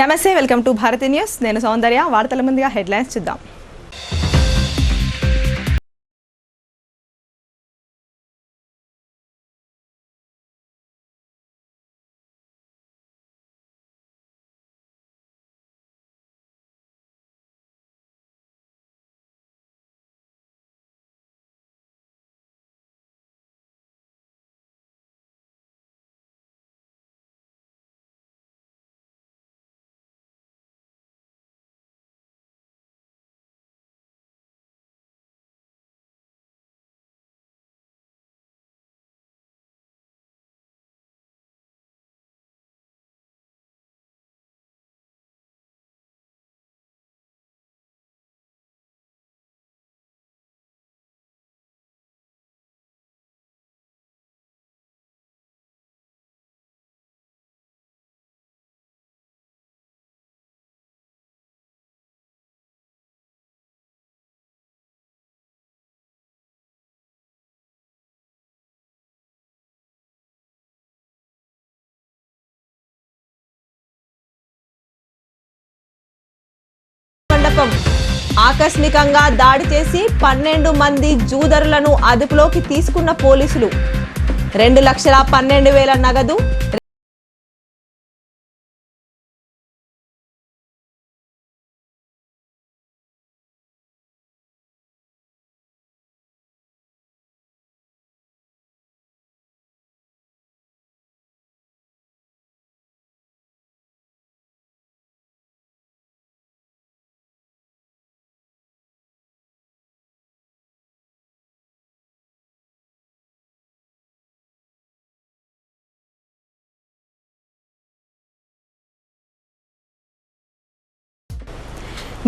నమస్తే, welcome to Bharati news. నేను సౌందర్య. వార్తల ముందుగా హెడ్లైన్స్ చూద్దాం. ఆకస్మికంగా దాడి చేసి 12 మంది జూదరులను అదుపులోకి తీసుకున్న పోలీసులు. 2,12,000 నగదు,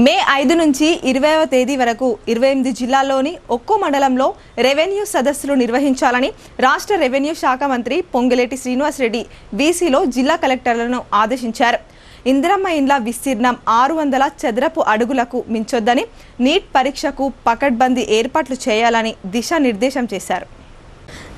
మే 5 నుంచి 20వ తేదీ వరకు 28 జిల్లాల్లోని ఒక్కో మండలంలో రెవెన్యూ సదస్సులు నిర్వహించాలని రాష్ట్ర రెవెన్యూ శాఖ మంత్రి పొంగులేటి శ్రీనివాసరెడ్డి వీసీలో జిల్లా కలెక్టర్లను ఆదేశించారు. ఇందిరమ్మ ఇండ్ల విస్తీర్ణం 600 చదరపు అడుగులకు మించొద్దని, నీట్ పరీక్షకు పకడ్బందీ ఏర్పాట్లు చేయాలని దిశానిర్దేశం చేశారు.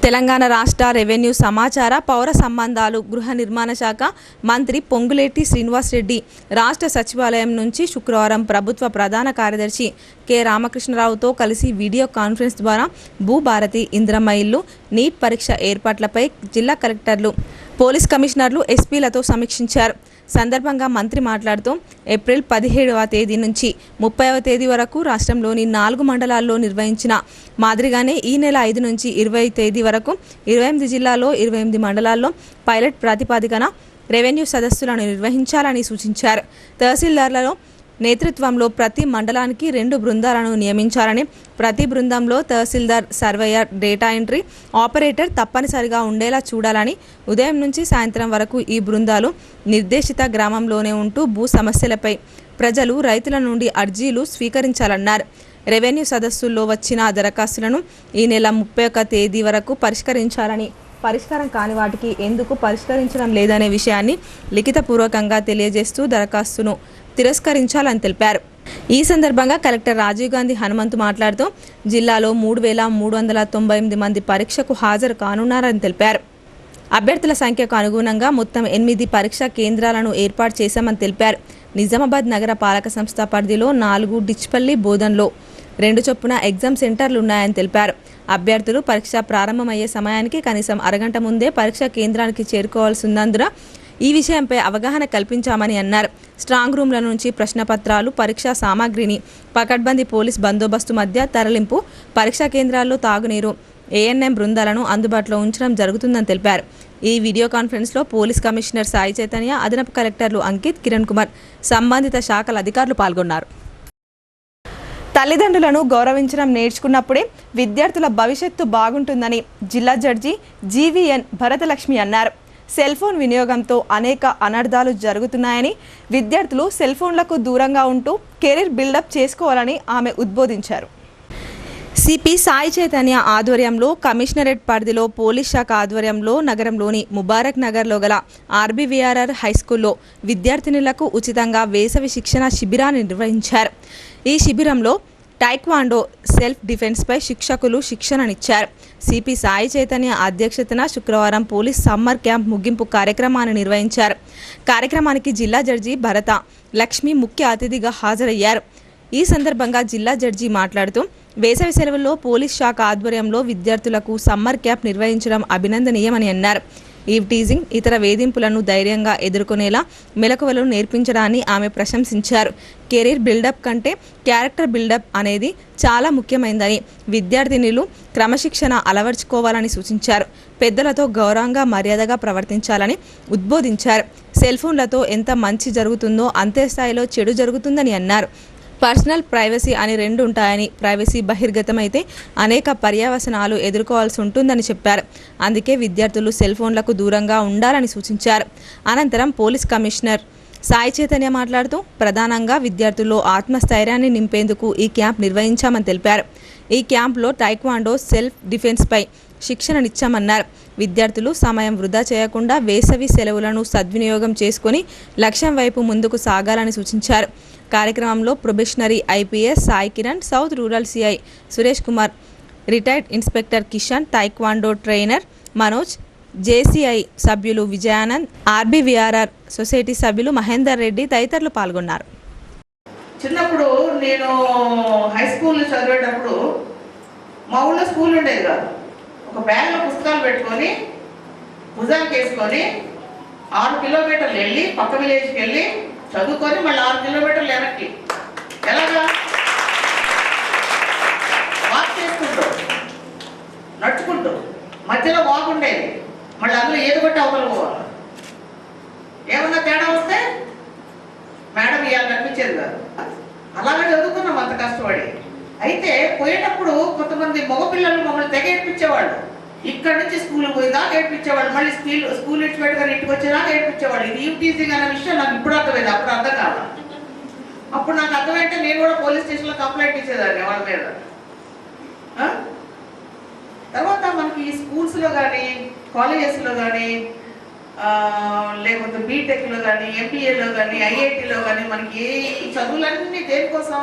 తెలంగాణ రాష్ట్ర రెవెన్యూ సమాచార పౌర సంబంధాలు గృహ నిర్మాణ శాఖ మంత్రి పొంగులేటి శ్రీనివాసరెడ్డి రాష్ట్ర సచివాలయం నుంచి శుక్రవారం ప్రభుత్వ ప్రధాన కార్యదర్శి కె రామకృష్ణరావుతో కలిసి వీడియో కాన్ఫరెన్స్ ద్వారా భూభారతి, ఇందిరమ్మ ఇల్లు, నీట్ పరీక్ష ఏర్పాట్లపై జిల్లా కలెక్టర్లు, పోలీస్ కమిషనర్లు, ఎస్పీలతో సమీక్షించారు. సందర్భంగా మంత్రి మాట్లాడుతూ ఏప్రిల్ 17వ తేదీ నుంచి 30వ తేదీ వరకు రాష్ట్రంలోని 4 మండలాల్లో నిర్వహించిన మాదిరిగానే ఈ నెల 5 నుంచి 20 తేదీ వరకు 28 జిల్లాల్లో 28 మండలాల్లో పైలట్ ప్రాతిపదికన రెవెన్యూ సదస్సులను నిర్వహించాలని సూచించారు. తహసీల్దార్లలో నేతృత్వంలో ప్రతి మండలానికి 2 బృందాలను నియమించాలని, ప్రతి బృందంలో తహసీల్దార్, సర్వేయర్, డేటా ఎంట్రీ ఆపరేటర్ తప్పనిసరిగా ఉండేలా చూడాలని, ఉదయం నుంచి సాయంత్రం వరకు ఈ బృందాలు నిర్దేశిత గ్రామంలోనే ఉంటూ భూ సమస్యలపై ప్రజలు, రైతుల నుండి అర్జీలు స్వీకరించాలన్నారు. రెవెన్యూ సదస్సుల్లో వచ్చిన దరఖాస్తులను ఈ నెల 31 తేదీ వరకు పరిష్కరించాలని, పరిష్కారం కాని వాటికి ఎందుకు పరిష్కరించడం లేదనే విషయాన్ని లిఖితపూర్వకంగా తెలియజేస్తూ దరఖాస్తును తిరస్కరించాలని తెలిపారు. ఈ సందర్భంగా కలెక్టర్ రాజీవ్ గాంధీ హనుమంతు మాట్లాడుతూ జిల్లాలో 3,398 మంది పరీక్షకు హాజరు కానున్నారని తెలిపారు. అభ్యర్థుల సంఖ్యకు అనుగుణంగా మొత్తం 8 పరీక్షా కేంద్రాలను ఏర్పాటు చేశామని తెలిపారు. నిజామాబాద్ నగర పాలక సంస్థ పరిధిలో 4, డిచ్పల్లి, బోధన్లో 2 చొప్పున ఎగ్జామ్ సెంటర్లు ఉన్నాయని తెలిపారు. అభ్యర్థులు పరీక్ష ప్రారంభమయ్యే సమయానికి కనీసం అరగంట ముందే పరీక్షా కేంద్రానికి చేరుకోవాల్సిందందున ఈ విషయంపై అవగాహన కల్పించామని అన్నారు. స్ట్రాంగ్ రూమ్ల నుంచి ప్రశ్నపత్రాలు, పరీక్షా సామాగ్రిని పకడ్బందీ పోలీస్ బందోబస్తు మధ్య తరలింపు, పరీక్షా కేంద్రాల్లో తాగునీరు, ఏఎన్ఎం బృందాలను అందుబాటులో ఉంచడం జరుగుతుందని తెలిపారు. ఈ వీడియో కాన్ఫరెన్స్లో పోలీస్ కమిషనర్ సాయి చైతన్య, అదనపు కలెక్టర్లు అంకిత్, కిరణ్ కుమార్, సంబంధిత శాఖల అధికారులు పాల్గొన్నారు. తల్లిదండ్రులను గౌరవించడం నేర్చుకున్నప్పుడే విద్యార్థుల భవిష్యత్తు బాగుంటుందని జిల్లా జడ్జి జీవీఎన్ భరతలక్ష్మి అన్నారు. సెల్ ఫోన్ వినియోగంతో అనేక అనర్థాలు జరుగుతున్నాయని, విద్యార్థులు సెల్ ఫోన్లకు దూరంగా ఉంటూ కెరీర్ బిల్డప్ చేసుకోవాలని ఆమె ఉద్బోధించారు. సిపి సాయి చైతన్య ఆధ్వర్యంలో కమిషనరేట్ పరిధిలో పోలీస్ శాఖ ఆధ్వర్యంలో నగరంలోని ముబారక్ నగర్లో గల ఆర్బీవీఆర్ఆర్ హైస్కూల్లో విద్యార్థినులకు ఉచితంగా వేసవి శిక్షణ శిబిరాన్ని నిర్వహించారు. ఈ శిబిరంలో టైక్వాండో సెల్ఫ్ డిఫెన్స్పై శిక్షకులు శిక్షణనిచ్చారు. సిపి సాయి చైతన్య అధ్యక్షతన శుక్రవారం పోలీస్ సమ్మర్ క్యాంప్ ముగింపు కార్యక్రమాన్ని నిర్వహించారు. కార్యక్రమానికి జిల్లా జడ్జి భరత లక్ష్మి ముఖ్య అతిథిగా హాజరయ్యారు. ఈ సందర్భంగా జిల్లా జడ్జి మాట్లాడుతూ వేసవి సెలవుల్లో పోలీస్ శాఖ ఆధ్వర్యంలో విద్యార్థులకు సమ్మర్ క్యాంప్ నిర్వహించడం అభినందనీయమని అన్నారు. ఈవ్ టీజింగ్, ఇతర వేధింపులను ధైర్యంగా ఎదుర్కొనేలా మెలకువలను నేర్పించడాన్ని ఆమె ప్రశంసించారు. కెరీర్ బిల్డప్ కంటే క్యారెక్టర్ బిల్డప్ అనేది చాలా ముఖ్యమైనదని, విద్యార్థినులు క్రమశిక్షణ అలవర్చుకోవాలని సూచించారు. పెద్దలతో గౌరవంగా మర్యాదగా ప్రవర్తించాలని ఉద్బోధించారు. సెల్ ఫోన్లతో ఎంత మంచి జరుగుతుందో అంతే స్థాయిలో చెడు జరుగుతుందని అన్నారు. పర్సనల్, ప్రైవసీ అని రెండు ఉంటాయని, ప్రైవసీ బహిర్గతమైతే అనేక పర్యవసనాలు ఎదుర్కోవాల్సి ఉంటుందని చెప్పారు. అందుకే విద్యార్థులు సెల్ ఫోన్లకు దూరంగా ఉండాలని సూచించారు. అనంతరం పోలీస్ కమిషనర్ సాయి చైతన్య మాట్లాడుతూ ప్రధానంగా విద్యార్థుల్లో ఆత్మస్థైర్యాన్ని నింపేందుకు ఈ క్యాంప్ నిర్వహించామని తెలిపారు. ఈ క్యాంప్లో టైక్వాండో సెల్ఫ్ డిఫెన్స్పై శిక్షణనిచ్చామన్నారు. విద్యార్థులు సమయం వృధా చేయకుండా వేసవి సెలవులను సద్వినియోగం చేసుకుని లక్ష్యం వైపు ముందుకు సాగాలని సూచించారు. కార్యక్రమంలో probationary IPS Sai Kiran, south rural CI Suresh Kumar, retired inspector Kishan, taekwondo trainer Manoj, JCI సభ్యులు విజయానంద్, ఆర్బీవీఆర్ఆర్ సొసైటీ సభ్యులు మహేందర్ రెడ్డి తదితరులు పాల్గొన్నారు. చిన్నప్పుడు నేను హై స్కూల్ చదివేటప్పుడు మా ఊళ్ళో స్కూల్ ఉండేది కాదు. ఒక బ్యాగ్లో పుస్తకాలు పెట్టుకొని భుజానికి వేసుకొని 6 కిలోమీటర్లు వెళ్ళి పక్క విలేజ్కి వెళ్ళి చదువుకొని మళ్ళీ 6 కిలోమీటర్లు వెనక్కి ఎలాగా వాక్ చేసుకుంటూ నడుచుకుంటూ మధ్యలో వాక్ ఉండేది. మళ్ళీ అందులో ఏది కొట్టి అవతల పోవాలి. ఏమన్నా తేడా వస్తే మేడం ఇవాళ కనిపించేది కాదు. అలాగే చదువుకున్నాం అంత కష్టపడి. అయితే పోయేటప్పుడు కొంతమంది మగపిల్లలు మమ్మల్ని తెగ ఏడ్పించేవాళ్ళు. ఇక్కడ నుంచి స్కూల్ పోయేదాకా ఏడ్పించేవాళ్ళు, మళ్ళీ స్కూల్ ఇచ్చిపెట్టుకొని ఇంటికి వచ్చేదాకా ఏడ్పించేవాళ్ళు. ఇది ఈవ్ టీజింగ్ అనే విషయం నాకు ఇప్పుడు అర్థమైంది, అప్పుడు అర్థం కాదు. అప్పుడు నాకు అర్థమైతే నేను కూడా పోలీస్ స్టేషన్లో కంప్లైంట్ ఇచ్చేదాన్ని వాళ్ళ మీద. తర్వాత మనకి స్కూల్స్లో కానీ కాలేజెస్లో కానీ లేకపోతే బీటెక్లో కానీ ఎంబీఏలో కానీ ఐఐటీలో కానీ మనకి ఈ చదువులన్నీ దేనికోసం?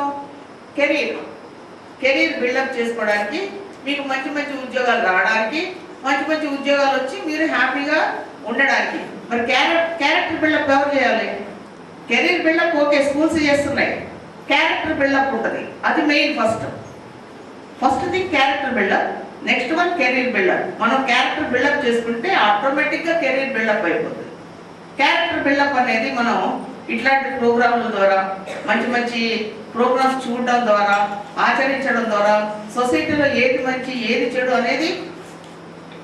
కెరీర్ బిల్డప్ చేసుకోవడానికి, మీకు మంచి మంచి ఉద్యోగాలు రావడానికి, మంచి మంచి ఉద్యోగాలు వచ్చి మీరు హ్యాపీగా ఉండడానికి. మరి క్యారెక్టర్ బిల్డప్ ఎవరు చేయాలి? కెరీర్ బిల్డప్ ఓకే స్కూల్స్ చేస్తున్నాయి, క్యారెక్టర్ బిల్డప్ ఉంటుంది. అది main first thing character buildup. Next one career buildup. మనం క్యారెక్టర్ బిల్డప్ చేసుకుంటే ఆటోమేటిక్గా కెరీర్ బిల్డప్ అయిపోతుంది. క్యారెక్టర్ బిల్డప్ అనేది మనం ఇట్లాంటి ప్రోగ్రాంల ద్వారా, మంచి మంచి ప్రోగ్రామ్స్ చూడడం ద్వారా, ఆచరించడం ద్వారా సొసైటీలో ఏది మంచి ఏది చెడు అనేది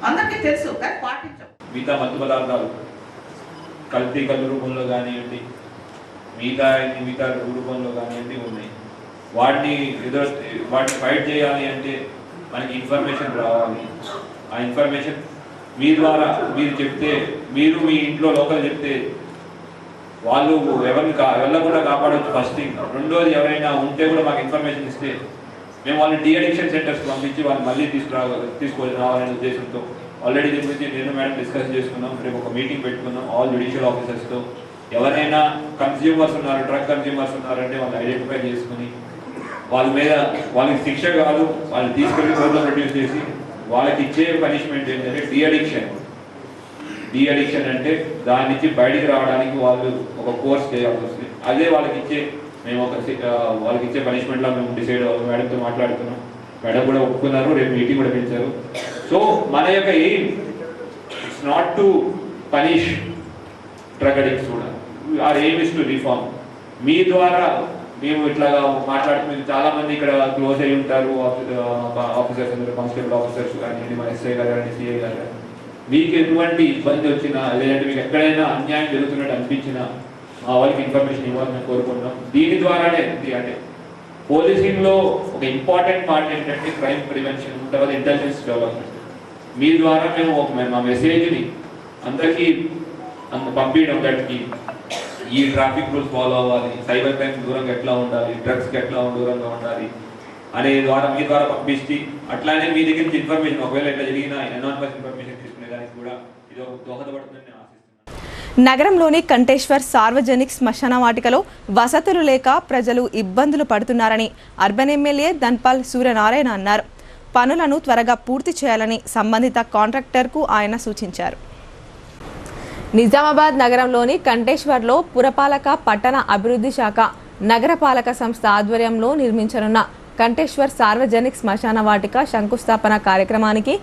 అందరికీ తెలుసు, కానీ పాటించాం. మిగతా మత్తు పదార్థాలు కల్తీ కళ్ళు రూపంలో కానివ్వండి, మిగతా రూపంలో కానివ్వండి ఉన్నాయి. వాటిని ఫైట్ చేయాలి అంటే మనకి ఇన్ఫర్మేషన్ రావాలి. ఆ ఇన్ఫర్మేషన్ మీ ద్వారా మీరు చెప్తే, మీరు మీ ఇంట్లో లోకల్ చెప్తే వాళ్ళు ఎవరిని వెళ్ళకుండా కాపాడవచ్చు ఫస్ట్ థింగ్. రెండోది ఎవరైనా ఉంటే కూడా మాకు ఇన్ఫర్మేషన్ ఇస్తే మేము వాళ్ళని డీఅడిక్షన్ సెంటర్స్ పంపించి వాళ్ళు మళ్ళీ తీసుకొని రావాలనే ఉద్దేశంతో ఆల్రెడీ దీని గురించి నేను మేడం డిస్కస్ చేసుకున్నాం. రేపు ఒక మీటింగ్ పెట్టుకున్నాం ఆల్ జ్యుడిషియల్ ఆఫీసర్స్తో. ఎవరైనా కన్స్యూమర్స్ ఉన్నారు, డ్రగ్ కన్స్యూమర్స్ ఉన్నారంటే వాళ్ళని ఐడెంటిఫై చేసుకుని వాళ్ళ మీద వాళ్ళకి శిక్ష కాదు, వాళ్ళు తీసుకెళ్ళి కోర్టులో ప్రొడ్యూస్ చేసి వాళ్ళకి ఇచ్చే పనిష్మెంట్ ఏంటంటే డీఅడిక్షన్ అంటే దాని నుంచి బయటికి రావడానికి వాళ్ళు ఒక కోర్స్ చేయాల్సి వస్తుంది. అదే వాళ్ళకి ఇచ్చే పనిష్మెంట్లో మేము డిసైడ్ మేడంతో మాట్లాడుతున్నాం. మేడం కూడా ఒప్పుకున్నారు, రేపు మీటింగ్ కూడా పిలిచారు. సో మన యొక్క aim it's not to punish drug addicts కూడా, our aim is to reform. మీ ద్వారా మేము ఇట్లాగా మాట్లాడుతున్న చాలా మంది ఇక్కడ క్లోజ్ అయి ఉంటారు, ఆఫీసర్స్ అందరూ, కానిస్టేబుల్ ఆఫీసర్స్ కానీ, మన ఎస్ఐ గారు కానీ, సిఐ గారు కానీ. మీకు ఎటువంటి ఇబ్బంది వచ్చినా లేదంటే మీకు ఎక్కడైనా అన్యాయం జరుగుతున్నట్టు అనిపించినా మా వాళ్ళకి ఇన్ఫర్మేషన్ ఇవ్వాలని కోరుకుంటున్నాం. దీని ద్వారానే అంటే పోలీసింగ్లో ఒక ఇంపార్టెంట్ పార్ట్ ఏంటంటే క్రైమ్ ప్రివెన్షన్, తర్వాత ఇంటెలిజెన్స్ డెవలప్మెంట్. మీ ద్వారా మేము మా మెసేజ్ని అందరికీ పంపించడం, దానికి ఈ ట్రాఫిక్ రూల్స్ ఫాలో అవ్వాలి, సైబర్ క్రైమ్ దూరంగా ఎట్లా ఉండాలి, డ్రగ్స్కి ఎట్లా దూరంగా ఉండాలి అనే ద్వారా మీ ద్వారా పంపిస్తే, అట్లానే మీ దగ్గర నుంచి ఇన్ఫర్మేషన్ ఒకవేళ ఎట్లా జరిగినా అనానిమస్ ఇన్ఫర్మేషన్ తీసుకునేదానికి కూడా ఇది దోహదపడుతుందని ఆశిస్తున్నాను. నగరంలోని కంటేశ్వర్ సార్వజనిక్ శ్మశాన వాటికలో వసతులు లేక ప్రజలు ఇబ్బందులు పడుతున్నారని అర్బన్ ఎమ్మెల్యే ధన్పాల్ సూర్యనారాయణ అన్నారు. పనులను త్వరగా పూర్తి చేయాలని సంబంధిత కాంట్రాక్టర్కు ఆయన సూచించారు. నిజామాబాద్ నగరంలోని కంటేశ్వర్లో పురపాలక పట్టణ అభివృద్ధి శాఖ నగరపాలక సంస్థ ఆధ్వర్యంలో నిర్మించనున్న కంటేశ్వర్ సార్వజనిక్ శ్మశాన వాటిక శంకుస్థాపన కార్యక్రమానికి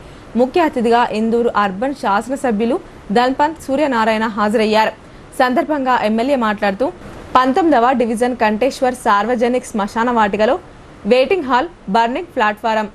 ముఖ్య అతిథిగా ఇందూరు అర్బన్ శాసనసభ్యులు ధన్పాల్ సూర్యనారాయణ హాజరయ్యారు. సందర్భంగా ఎమ్మెల్యే మాట్లాడుతూ 19వ డివిజన్ కంటేశ్వర్ సార్వజనిక్ శ్మశాన వాటికలో వెయిటింగ్ హాల్, బర్నింగ్ ప్లాట్ఫారం,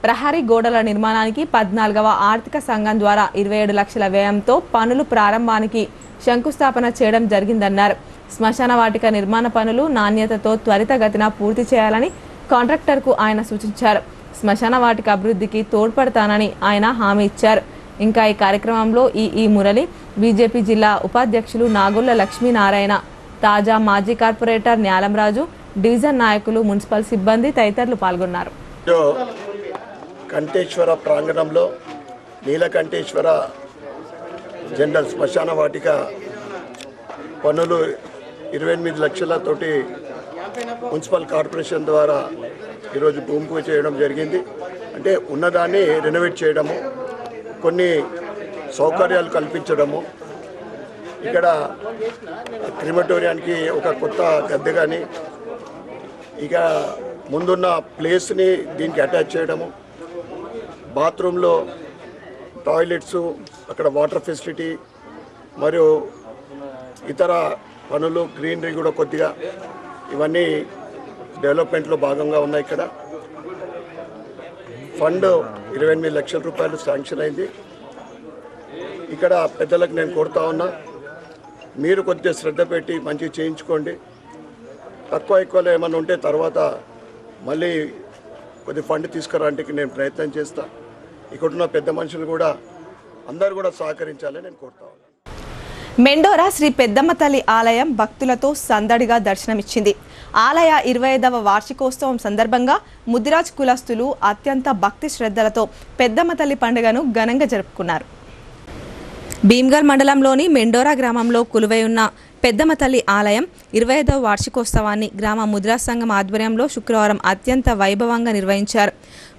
ప్రహరీ గోడల నిర్మాణానికి 14వ ఆర్థిక సంఘం ద్వారా 27 లక్షల వ్యయంతో పనులు ప్రారంభానికి శంకుస్థాపన చేయడం జరిగిందన్నారు. శ్మశాన వాటిక నిర్మాణ పనులు నాణ్యతతో త్వరితగతిన పూర్తి చేయాలని కాంట్రాక్టర్కు ఆయన సూచించారు. శ్మశాన వాటిక అభివృద్ధికి తోడ్పడతానని ఆయన హామీ ఇచ్చారు. ఇంకా ఈ కార్యక్రమంలో ఈ మురళి, బీజేపీ జిల్లా ఉపాధ్యక్షులు నాగుళ్ల లక్ష్మీనారాయణ, తాజా మాజీ కార్పొరేటర్ న్యాలంరాజు, డివిజన్ నాయకులు, మున్సిపల్ సిబ్బంది తదితరులు పాల్గొన్నారు. కంటేశ్వర ప్రాంగణంలో నీలకంఠేశ్వర జనరల్ శ్మశాన వాటిక పనులు 28 లక్షలతోటి మున్సిపల్ కార్పొరేషన్ ద్వారా ఈరోజు భూమి పూజ చేయడం జరిగింది. అంటే ఉన్నదాన్ని రెనోవేట్ చేయడము, కొన్ని సౌకర్యాలు కల్పించడము, ఇక్కడ క్రిమటోరియానికి ఒక కొత్త గద్దె కానీ, ఇక ముందున్న ప్లేస్ని దీనికి అటాచ్ చేయడము, బాత్రూంలో టాయిలెట్స్, అక్కడ వాటర్ ఫెసిలిటీ మరియు ఇతర పనులు, గ్రీనరీ కూడా కొద్దిగా, ఇవన్నీ డెవలప్మెంట్లో భాగంగా ఉన్నాయి. ఇక్కడ ఫండ్ 28 లక్షల రూపాయలు శాంక్షన్ అయింది. ఇక్కడ పెద్దలకు నేను కోరుతా ఉన్నా, మీరు కొద్దిగా శ్రద్ధ పెట్టి మంచిగా చేయించుకోండి. తక్కువ ఎక్కువలో ఏమన్నా ఉంటే తర్వాత మళ్ళీ కొద్ది ఫండ్ తీసుకురావడానికి నేను ప్రయత్నం చేస్తా. ఇక్కడున్న పెద్ద మనుషులు కూడా అందరూ కూడా సహకరించాలని నేను కోరుతా ఉన్నాను. మెండోరా శ్రీ పెద్దమ్మ తల్లి ఆలయం భక్తులతో సందడిగా దర్శనమిచ్చింది. ఆలయ 25వ వార్షికోత్సవం సందర్భంగా ముదిరాజ్ కులస్తులు అత్యంత భక్తి శ్రద్ధలతో పెద్దమ్మ తల్లి పండుగను ఘనంగా జరుపుకున్నారు. భీమ్గల్ మండలంలోని మెండోరా గ్రామంలో కొలువై ఉన్న పెద్దమ్మ తల్లి ఆలయం 25వ వార్షికోత్సవాన్ని గ్రామ ముద్రా సంఘం ఆధ్వర్యంలో శుక్రవారం అత్యంత వైభవంగా నిర్వహించారు.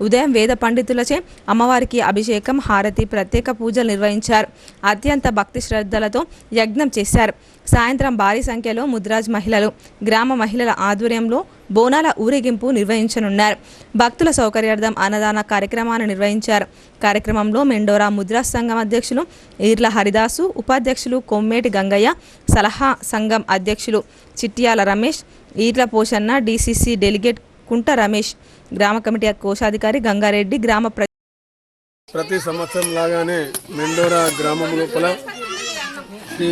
ఉదయం వేద పండితులచే అమ్మవారికి అభిషేకం, హారతి, ప్రత్యేక పూజలు నిర్వహించారు. అత్యంత భక్తి శ్రద్ధలతో యజ్ఞం చేశారు. సాయంత్రం భారీ సంఖ్యలో ముద్రాజ్ మహిళలు, గ్రామ మహిళల ఆధ్వర్యంలో బోనాల ఊరేగింపు నిర్వహించనున్నారు. భక్తుల సౌకర్యార్థం అన్నదాన కార్యక్రమాన్ని నిర్వహించారు. కార్యక్రమంలో మెండోరా ముద్రాజ్ సంఘం అధ్యక్షులు ఈర్ల హరిదాసు, ఉపాధ్యక్షులు కొమ్మేటి గంగయ్య, సలహా సంఘం అధ్యక్షులు చిట్యాల రమేష్, ఈర్ల పోషన్న, డీసీసీ డెలిగేట్ కుంట రమేష్, గ్రామ కమిటీ కోశాధికారి గంగారెడ్డి, గ్రామ ప్రతి సంవత్సరం లాగానే మెండోరా గ్రామం లోపల ఈ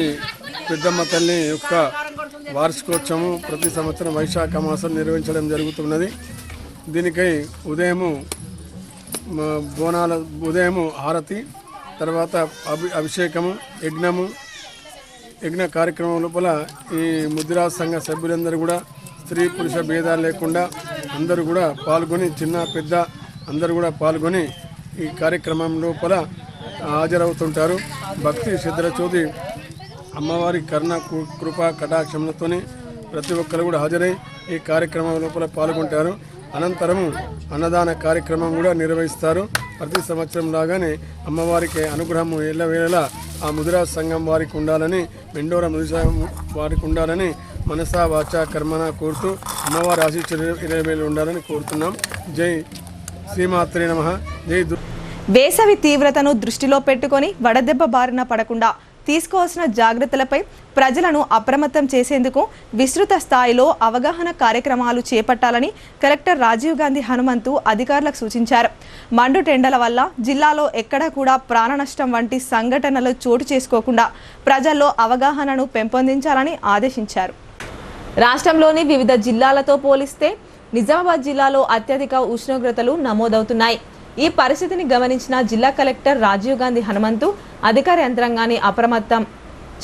పెద్దమ్మ తల్లి యొక్క వార్షికోత్సవం ప్రతి సంవత్సరం వైశాఖ మాసం నిర్వహించడం జరుగుతున్నది. దీనికై ఉదయము హారతి, తర్వాత అభిషేకము, యజ్ఞ కార్యక్రమం లోపల ఈ ముద్రా సంఘ సభ్యులందరూ కూడా స్త్రీ పురుష భేదాలు లేకుండా అందరూ కూడా పాల్గొని, చిన్న పెద్ద అందరూ కూడా పాల్గొని ఈ కార్యక్రమం లోపల హాజరవుతుంటారు. భక్తి శ్రద్ధలతోటి అమ్మవారి కరుణ కృపా కటాక్షములతోని ప్రతి ఒక్కరు కూడా హాజరై ఈ కార్యక్రమం లోపల పాల్గొంటారు. అనంతరము అన్నదాన కార్యక్రమం కూడా నిర్వహిస్తారు. ప్రతి సంవత్సరం లాగానే అమ్మవారికి అనుగ్రహం ఎల్లవేళలా ఆ ముదిరా సంఘం వారికి ఉండాలని, మెండోరా ముదిరా వారికి ఉండాలని మనసా వాచా కర్మన కోరుతూ అమ్మవారి ఆశీస్సులు 20 ఉండాలని కోరుతున్నాం. జై శ్రీమాత్రే నమః. జై. వేసవి తీవ్రతను దృష్టిలో పెట్టుకొని వడదెబ్బ బారిన పడకుండా తీసుకోవాల్సిన జాగ్రత్తలపై ప్రజలను అప్రమత్తం చేసేందుకు విస్తృత స్థాయిలో అవగాహన కార్యక్రమాలు చేపట్టాలని కలెక్టర్ రాజీవ్ గాంధీ హనుమంతు అధికారులకు సూచించారు. మండుటెండల వల్ల జిల్లాలో ఎక్కడా కూడా ప్రాణ నష్టం వంటి సంఘటనలు చోటు చేసుకోకుండా ప్రజల్లో అవగాహనను పెంపొందించాలని ఆదేశించారు. రాష్ట్రంలోని వివిధ జిల్లాలతో పోలిస్తే నిజామాబాద్ జిల్లాలో అత్యధిక ఉష్ణోగ్రతలు నమోదవుతున్నాయి. ఈ పరిస్థితిని గమనించిన జిల్లా కలెక్టర్ రాజీవ్ గాంధీ హనుమంతు అధికార యంత్రాంగాన్ని అప్రమత్తం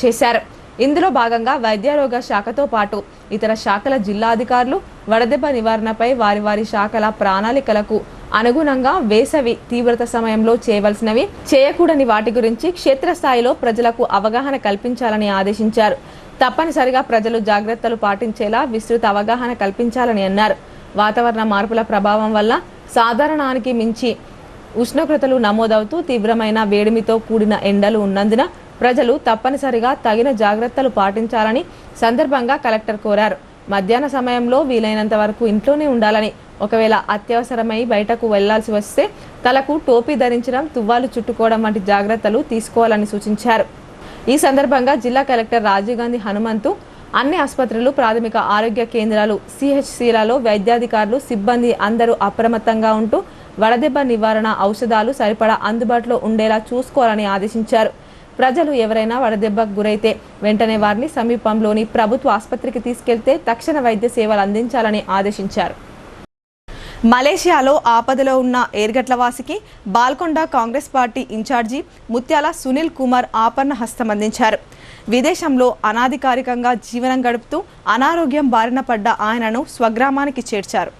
చేశారు. ఇందులో భాగంగా వైద్యారోగ్య శాఖతో పాటు ఇతర శాఖల జిల్లా అధికారులు వడదెబ్బ నివారణపై వారి వారి శాఖల ప్రణాళికలకు అనుగుణంగా వేసవి తీవ్రత సమయంలో చేయవలసినవి, చేయకూడని వాటి గురించి క్షేత్రస్థాయిలో ప్రజలకు అవగాహన కల్పించాలని ఆదేశించారు. తప్పనిసరిగా ప్రజలు జాగ్రత్తలు పాటించేలా విస్తృత అవగాహన కల్పించాలని అన్నారు. వాతావరణ మార్పుల ప్రభావం వల్ల సాధారణానికి మించి ఉష్ణోగ్రతలు నమోదవుతూ తీవ్రమైన వేడిమితో కూడిన ఎండలు ఉన్నందున ప్రజలు తప్పనిసరిగా తగిన జాగ్రత్తలు పాటించాలని సందర్భంగా కలెక్టర్ కోరారు. మధ్యాహ్న సమయంలో వీలైనంత వరకు ఇంట్లోనే ఉండాలని, ఒకవేళ అత్యవసరమై బయటకు వెళ్లాల్సి వస్తే తలకు టోపీ ధరించడం, తువ్వాలు చుట్టుకోవడం వంటి జాగ్రత్తలు తీసుకోవాలని సూచించారు. ఈ సందర్భంగా జిల్లా కలెక్టర్ రాజీవ్ గాంధీ హనుమంతు అన్ని ఆసుపత్రులు, ప్రాథమిక ఆరోగ్య కేంద్రాలు, సిహెచ్సిలలో వైద్యాధికారులు, సిబ్బంది అందరూ అప్రమత్తంగా ఉంటూ వడదెబ్బ నివారణ ఔషధాలు సరిపడా అందుబాటులో ఉండేలా చూసుకోవాలని ఆదేశించారు. ప్రజలు ఎవరైనా వడదెబ్బకు గురైతే వెంటనే వారిని సమీపంలోని ప్రభుత్వ ఆసుపత్రికి తీసుకెళ్తే తక్షణ వైద్య సేవలు అందించాలని ఆదేశించారు. మలేషియాలో ఆపదలో ఉన్న ఏర్గట్లవాసికి బాల్కొండ కాంగ్రెస్ పార్టీ ఇన్ఛార్జి ముత్యాల సునీల్ కుమార్ ఆపన్న హస్తం అందించారు. విదేశంలో అనాధికారికంగా జీవనం గడుపుతూ అనారోగ్యం బారిన పడ్డ ఆయనను స్వగ్రామానికి చేర్చారు.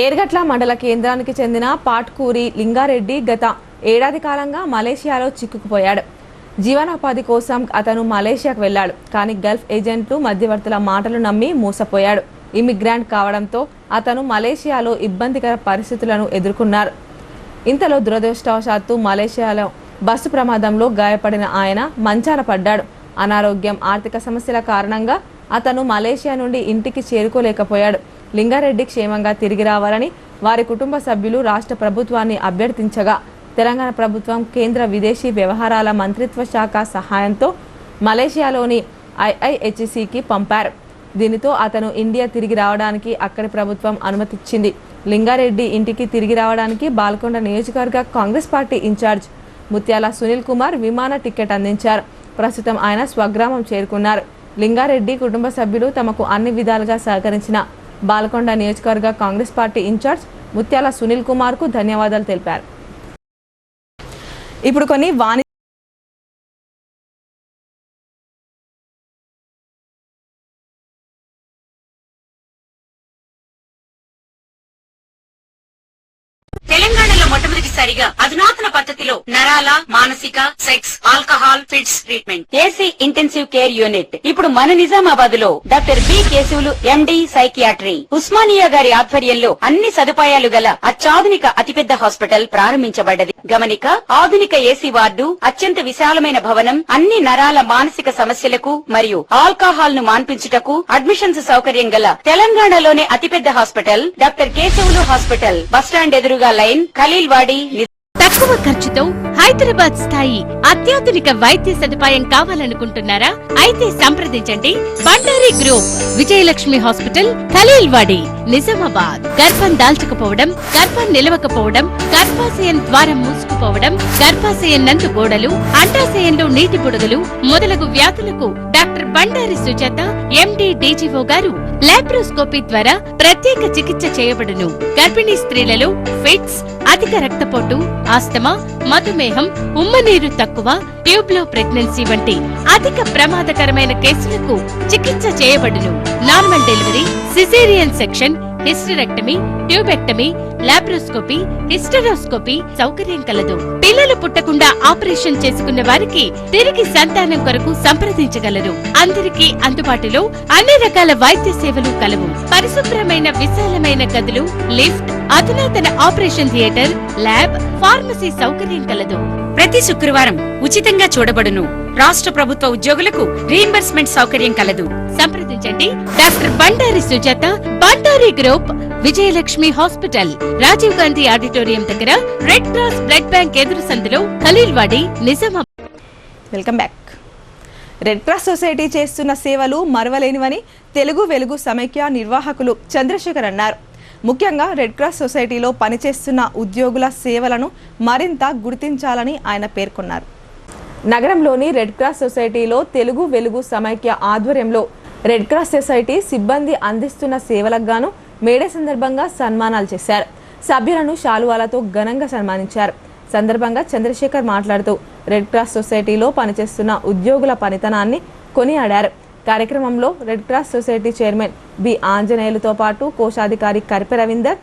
ఏర్గట్ల మండల కేంద్రానికి చెందిన పాట్కూరి లింగారెడ్డి గత ఏడాది కాలంగా మలేషియాలో చిక్కుకుపోయాడు. జీవనోపాధి కోసం అతను మలేషియాకు వెళ్లాడు. కానీ గల్ఫ్ ఏజెంట్లు, మధ్యవర్తుల మాటలు నమ్మి మోసపోయాడు. ఇమిగ్రాంట్ కావడంతో అతను మలేషియాలో ఇబ్బందికర పరిస్థితులను ఎదుర్కొన్నారు. ఇంతలో దురదృష్టవశాత్తు మలేషియాలో బస్సు ప్రమాదంలో గాయపడిన ఆయన మంచాన పడ్డాడు. అనారోగ్యం, ఆర్థిక సమస్యల కారణంగా అతను మలేషియా నుండి ఇంటికి చేరుకోలేకపోయాడు. లింగారెడ్డి క్షేమంగా తిరిగి రావాలని వారి కుటుంబ సభ్యులు రాష్ట్ర ప్రభుత్వాన్ని అభ్యర్థించగా తెలంగాణ ప్రభుత్వం కేంద్ర విదేశీ వ్యవహారాల మంత్రిత్వ శాఖ సహాయంతో మలేషియాలోని IIHCకి పంపారు. దీనితో అతను ఇండియా తిరిగి రావడానికి అక్కడి ప్రభుత్వం అనుమతిచ్చింది. లింగారెడ్డి ఇంటికి తిరిగి రావడానికి బాల్కొండ నియోజకవర్గ కాంగ్రెస్ పార్టీ ఇన్ఛార్జ్ ముత్యాల సునీల్ కుమార్ విమాన టికెట్ అందించారు. ప్రస్తుతం ఆయన స్వగ్రామం చేరుకున్నారు. లింగారెడ్డి కుటుంబ సభ్యులు తమకు అన్ని విధాలుగా సహకరించిన బాల్కొండ నియోజకవర్గ కాంగ్రెస్ పార్టీ ఇన్ఛార్జ్ ముత్యాల సునీల్ కుమార్ కు ధన్యవాదాలు తెలిపారు. ఇప్పుడు కొన్ని తెలంగాణలో మొట్టమొదటిసారిగా అధునాతన పద్ధతిలో నరాల, మానసిక, sex, alcohol, fits treatment, AC intensive care unit ఇప్పుడు మన నిజామాబాద్ లో doctor B Keshavulu MD psychiatry, Osmania గారి ఆధ్వర్యంలో అన్ని సదుపాయాలు గల అత్యాధునిక అతిపెద్ద హాస్పిటల్ ప్రారంభించబడ్డది. గమనిక, ఆధునిక ఏసీ వార్డు, అత్యంత విశాలమైన భవనం, అన్ని నరాల, మానసిక సమస్యలకు మరియు ఆల్కహాల్ ను మాన్పించుటకు అడ్మిషన్స్ సౌకర్యం గల తెలంగాణలోనే అతిపెద్ద hospital doctor Keshavulu hospital, bus stand ఎదురుగా లైన్, ఖలీల్వాడి. తక్కువ ఖర్చుతో హైదరాబాద్ స్థాయి అత్యాధునిక వైద్య సదుపాయం కావాలనుకుంటున్నారా? అయితే సంప్రదించండి బండారి గ్రూప్, విజయలక్ష్మి హాస్పిటల్, ఖలీల్వాడి, నిజామాబాద్. గర్భం దాల్చకపోవడం, గర్భం నిలవకపోవడం, గర్భాశయం ద్వారం మూసుకుపోవడం, గర్భాశయం నందు గోడలు, అండాశయంలో నీటి బుడగలు మొదలగు వ్యాధులకు డాక్టర్ బండారి సుజాత ఎండి డీజీఓ గారు లాప్రోస్కోపీ ద్వారా ప్రత్యేక చికిత్స చేయబడును. గర్భిణీ స్త్రీలలో ఫిట్స్, అధిక రక్తపోటు, ఆస్తమా, మధుమేహం, ఉమ్మనీరు తక్కువ, ట్యూబ్లో ప్రెగ్నెన్సీ వంటి అధిక ప్రమాదకరమైన కేసులకు చికిత్స చేయబడును. Normal delivery, caesarean section, hysterectomy, tubectomy, laparoscopy, hysteroscopy సౌకర్యం కలదు. పిల్లలు పుట్టకుండా ఆపరేషన్ చేసుకున్న వారికి తిరిగి సంతానం కొరకు సంప్రదించగలరు. అందరికీ అందుబాటులో అన్ని రకాల వైద్య సేవలు కలవు. పరిశుభ్రమైన విశాలమైన గదులు, లిఫ్ట్, అధునాతన ఆపరేషన్ థియేటర్, ల్యాబ్, ఫార్మసీ సౌకర్యం కలదు. ప్రతి శుక్రవారం ఉచితంగా చూడబడును. రాష్ట్ర ప్రభుత్వ ఉద్యోగులకు రీయింబర్స్మెంట్ సౌకర్యం కలదు. సంప్రదించండి doctor Bandari Sujatha, Bandari group, Vijayalakshmi hospital, Rajiv Gandhi auditorium దగ్గర, రెడ్ క్రాస్ బ్లడ్ బ్యాంక్ ఎదురు సందులో, Khaleelwadi, Nizamabad. Welcome back. Red cross society చేస్తున్న సేవలు మరవలేనివని తెలుగు వెలుగు సమైక్య నిర్వాహకులు చంద్రశేఖర్ అన్నారు. ముఖ్యంగా రెడ్ క్రాస్ సొసైటీలో పనిచేస్తున్న ఉద్యోగుల సేవలను మరింత గుర్తించాలని ఆయన పేర్కొన్నారు. నగరంలోని రెడ్ క్రాస్ సొసైటీలో తెలుగు వెలుగు సమైక్య ఆధ్వర్యంలో రెడ్ క్రాస్ సొసైటీ సిబ్బంది అందిస్తున్న సేవలకు గాను మేడే సందర్భంగా సన్మానాలు చేశారు. సభ్యులను శాలువాలతో ఘనంగా సన్మానించారు. సందర్భంగా చంద్రశేఖర్ మాట్లాడుతూ రెడ్ క్రాస్ సొసైటీలో పనిచేస్తున్న ఉద్యోగుల పనితనాన్ని కొనియాడారు. కార్యక్రమంలో red cross society chairman B ఆంజనేయులతో పాటు కోశాధికారి కరిపె రవీందర్,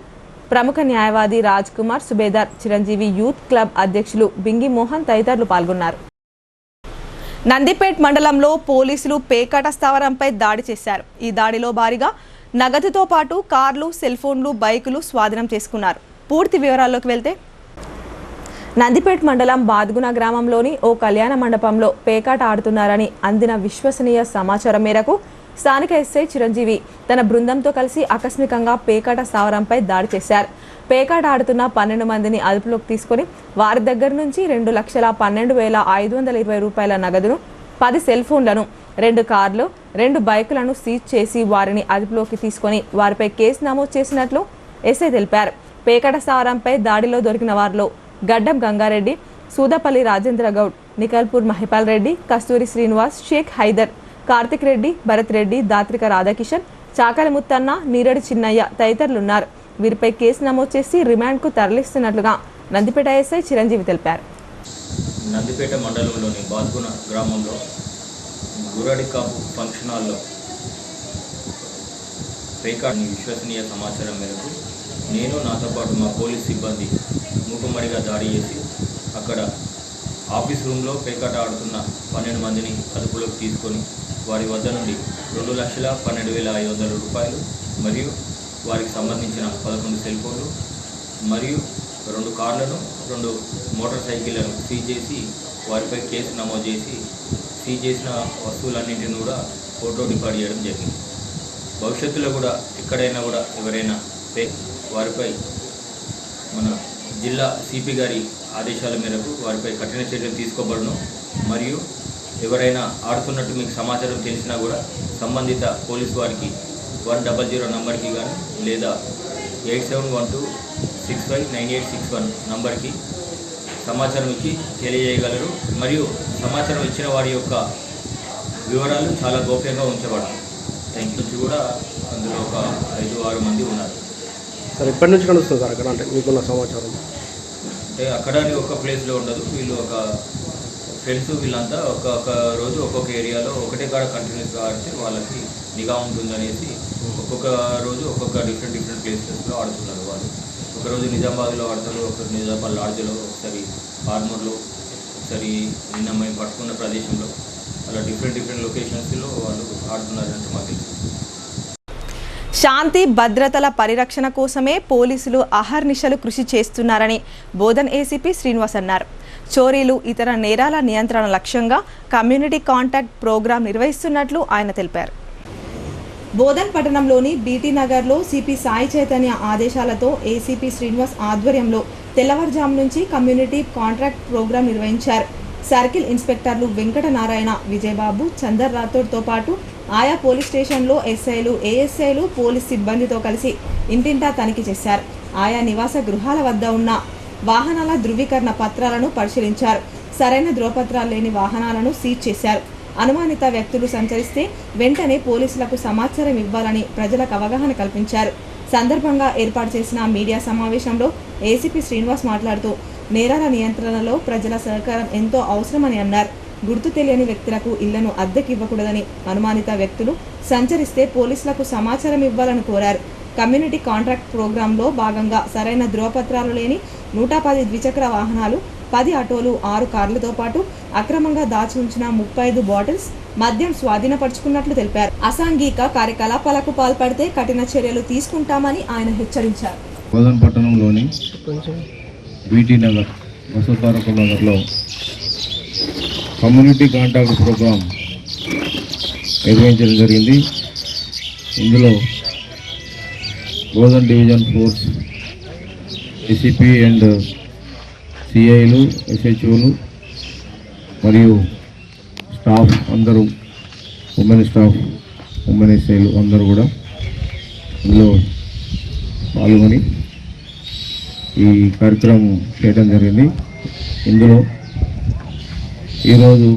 ప్రముఖ న్యాయవాది రాజ్ కుమార్, సుబేదార్, చిరంజీవి యూత్ క్లబ్ అధ్యక్షులు బింగి మోహన్ తదితరులు పాల్గొన్నారు. నందిపేట్ మండలంలో పోలీసులు పేకాట స్థావరంపై దాడి చేశారు. ఈ దాడిలో భారీగా నగదుతో పాటు కార్లు, సెల్ ఫోన్లు, బైకులు స్వాధీనం చేసుకున్నారు. పూర్తి వివరాల్లోకి వెళ్తే నందిపేట్ మండలం బాద్గున గ్రామంలోని ఓ కళ్యాణ మండపంలో పేకాట ఆడుతున్నారని అందిన విశ్వసనీయ సమాచారం మేరకు స్థానిక ఎస్ఐ చిరంజీవి తన బృందంతో కలిసి ఆకస్మికంగా పేకాట స్థావరంపై దాడి చేశారు. పేకాట ఆడుతున్న 12 మందిని అదుపులోకి తీసుకుని వారి దగ్గర నుంచి 2,12,520 రూపాయల నగదును, 10 సెల్ ఫోన్లను, 2 కార్లు, 2 బైకులను సీజ్ చేసి వారిని అదుపులోకి తీసుకుని వారిపై కేసు నమోదు చేసినట్లు ఎస్ఐ తెలిపారు. పేకాట స్థావరంపై దాడిలో దొరికిన వారిలో గడ్డం గంగారెడ్డి, సూదపల్లి రాజేంద్ర గౌడ్, నికల్పూర్ మహిపాల్ రెడ్డి, కస్తూరి శ్రీనివాస్, షేక్ హైదర్, కార్తిక్ రెడ్డి, భరత్ రెడ్డి, దాత్రిక రాధాకిషన్, చాకలి ముత్తన్న, నీరడి చిన్నయ్య తదితరులున్నారు. వీరిపై కేసు నమోదు చేసి రిమాండ్కు తరలిస్తున్నట్లుగా నందిపేట ఎస్ఐ చిరంజీవి తెలిపారు. నందిపేట మండలంలోని బాద్గున గ్రామంలో గురడికాపు ఫంక్షన్ హాల్లో పేకాటని విశ్వసనీయ సమాచారం మేరకు నేను, నాతో పాటు మా పోలీస్ సిబ్బంది మూకుమ్మడిగా దాడి చేసి అక్కడ ఆఫీస్ రూమ్లో పేకాట ఆడుతున్న 12 మందిని అదుపులోకి తీసుకొని వారి వద్ద నుండి 2,12,500 రూపాయలు మరియు వారికి సంబంధించిన 11 సెల్ ఫోన్లు మరియు 2 కార్లను, 2 మోటార్ సైకిళ్లను సీజ్ చేసి వారిపై కేసు నమోదు చేసి సీజ్ చేసిన వస్తువులన్నింటినీ కూడా ఫోటో డిపార్ట్ చేయడం జరిగింది. భవిష్యత్తులో కూడా ఎక్కడైనా కూడా ఎవరైనా వారిపై మన జిల్లా సిపి గారి ఆదేశాల మేరకు వారిపై కఠిన చర్యలు తీసుకోబడును. మరియు ఎవరైనా ఆడుతున్నట్టు మీకు సమాచారం తెలిసినా కూడా సంబంధిత పోలీసు వారికి 100 నంబర్కి కానీ లేదా 8712659861 నంబర్కి సమాచారం ఇచ్చి తెలియజేయగలరు. మరియు సమాచారం ఇచ్చిన వారి యొక్క వివరాలు చాలా గోప్యంగా ఉంచబడతాయి. Thank you. కూడా అందులో ఒక 5-6 మంది ఉన్నారు. సార్ ఎప్పటి నుంచి నడుస్తుంది సార్ అక్కడ? అంటే మీకున్న సమాచారం అంటే అక్కడ ఒక ప్లేస్లో ఉండదు, వీళ్ళు ఒక ఫ్రెండ్స్ వీళ్ళంతా ఒక్కొక్క రోజు ఒక్కొక్క ఏరియాలో ఒకటే కాడ కంటిన్యూస్గా ఆడితే వాళ్ళకి నిఘా ఉంటుందనేసి ఒక్కొక్క రోజు ఒక్కొక్క డిఫరెంట్ ప్లేసెస్లో ఆడుతున్నారు. వాళ్ళు ఒకరోజు నిజామాబాద్లో ఆడతారు, ఒకరు నిజామాబాద్ లాడ్జ్లో, ఒకసారి ఆర్మూర్లో, ఒకసారి నిన్న మేము పట్టుకున్న ప్రదేశంలో, అలా డిఫరెంట్ లొకేషన్స్లో వాళ్ళు ఆడుతున్నారంటే మాకు తెలుసు. శాంతి భద్రతల పరిరక్షణ కోసమే పోలీసులు అహర్నిశలు కృషి చేస్తున్నారని బోధన్ ఏసీపీ శ్రీనివాస్ అన్నారు. చోరీలు, ఇతర నేరాల నియంత్రణ లక్ష్యంగా కమ్యూనిటీ కాంటాక్ట్ ప్రోగ్రాం నిర్వహిస్తున్నట్లు ఆయన తెలిపారు. బోధన్ పట్టణంలోని బీటీ నగర్లో సిపి సాయి చైతన్య ఆదేశాలతో ఏసీపీ శ్రీనివాస్ ఆధ్వర్యంలో తెల్లవారుజాము నుంచి కమ్యూనిటీ కాంట్రాక్ట్ ప్రోగ్రాం నిర్వహించారు. సర్కిల్ ఇన్స్పెక్టర్లు వెంకట నారాయణ, విజయబాబు, చందర్ రాథోడ్తో పాటు ఆయా పోలీస్ స్టేషన్లో ఎస్ఐలు, ఏఎస్ఐలు పోలీస్ సిబ్బందితో కలిసి ఇంటింటా తనిఖీ చేశారు. ఆయా నివాస గృహాల వద్ద ఉన్న వాహనాల ధృవీకరణ పత్రాలను పరిశీలించారు. సరైన ధృవపత్రాలు లేని వాహనాలను సీజ్ చేశారు. అనుమానిత వ్యక్తులు సంచరిస్తే వెంటనే పోలీసులకు సమాచారం ఇవ్వాలని ప్రజలకు అవగాహన కల్పించారు. సందర్భంగా ఏర్పాటు చేసిన మీడియా సమావేశంలో ఏసీపీ శ్రీనివాస్ మాట్లాడుతూ నేరాల నియంత్రణలో ప్రజల సహకారం ఎంతో అవసరమని అన్నారు. గుర్తు తెలియని వ్యక్తులకు ఇళ్లను అద్దెకి ఇవ్వకూడదని, అనుమానిత వ్యక్తులు సంచరిస్తే పోలీసులకు సమాచారం ఇవ్వాలని కోరారు. కమ్యూనిటీ కాంట్రాక్ట్ ప్రోగ్రాంలో భాగంగా సరైన ధృవపత్రాలు లేని 110 ద్విచక్ర వాహనాలు, 10 ఆటోలు, 6 కార్లతో పాటు అక్రమంగా దాచి ఉంచిన 35 బాటిల్స్ మద్యం స్వాధీనపరుచుకున్నట్లు తెలిపారు. అసాంఘిక కార్యకలాపాలకు పాల్పడితే కఠిన చర్యలు తీసుకుంటామని ఆయన హెచ్చరించారు. బోధన్ పట్టణంలోని బీటీ నగర్, వసతారక నగర్లో కమ్యూనిటీ కాంటాక్ట్ ప్రోగ్రాం నిర్వహించడం జరిగింది. ఇందులో Bodhan division force ACP and సిఐలు, ఎస్హెచ్ఓలు మరియు స్టాఫ్ అందరూ, ఉమెన్ స్టాఫ్, ఉమెన్ ఎస్ఐలు అందరూ కూడా ఇందులో పాల్గొని ఈ కార్యక్రమం చేయడం జరిగింది. ఇందులో ఈరోజు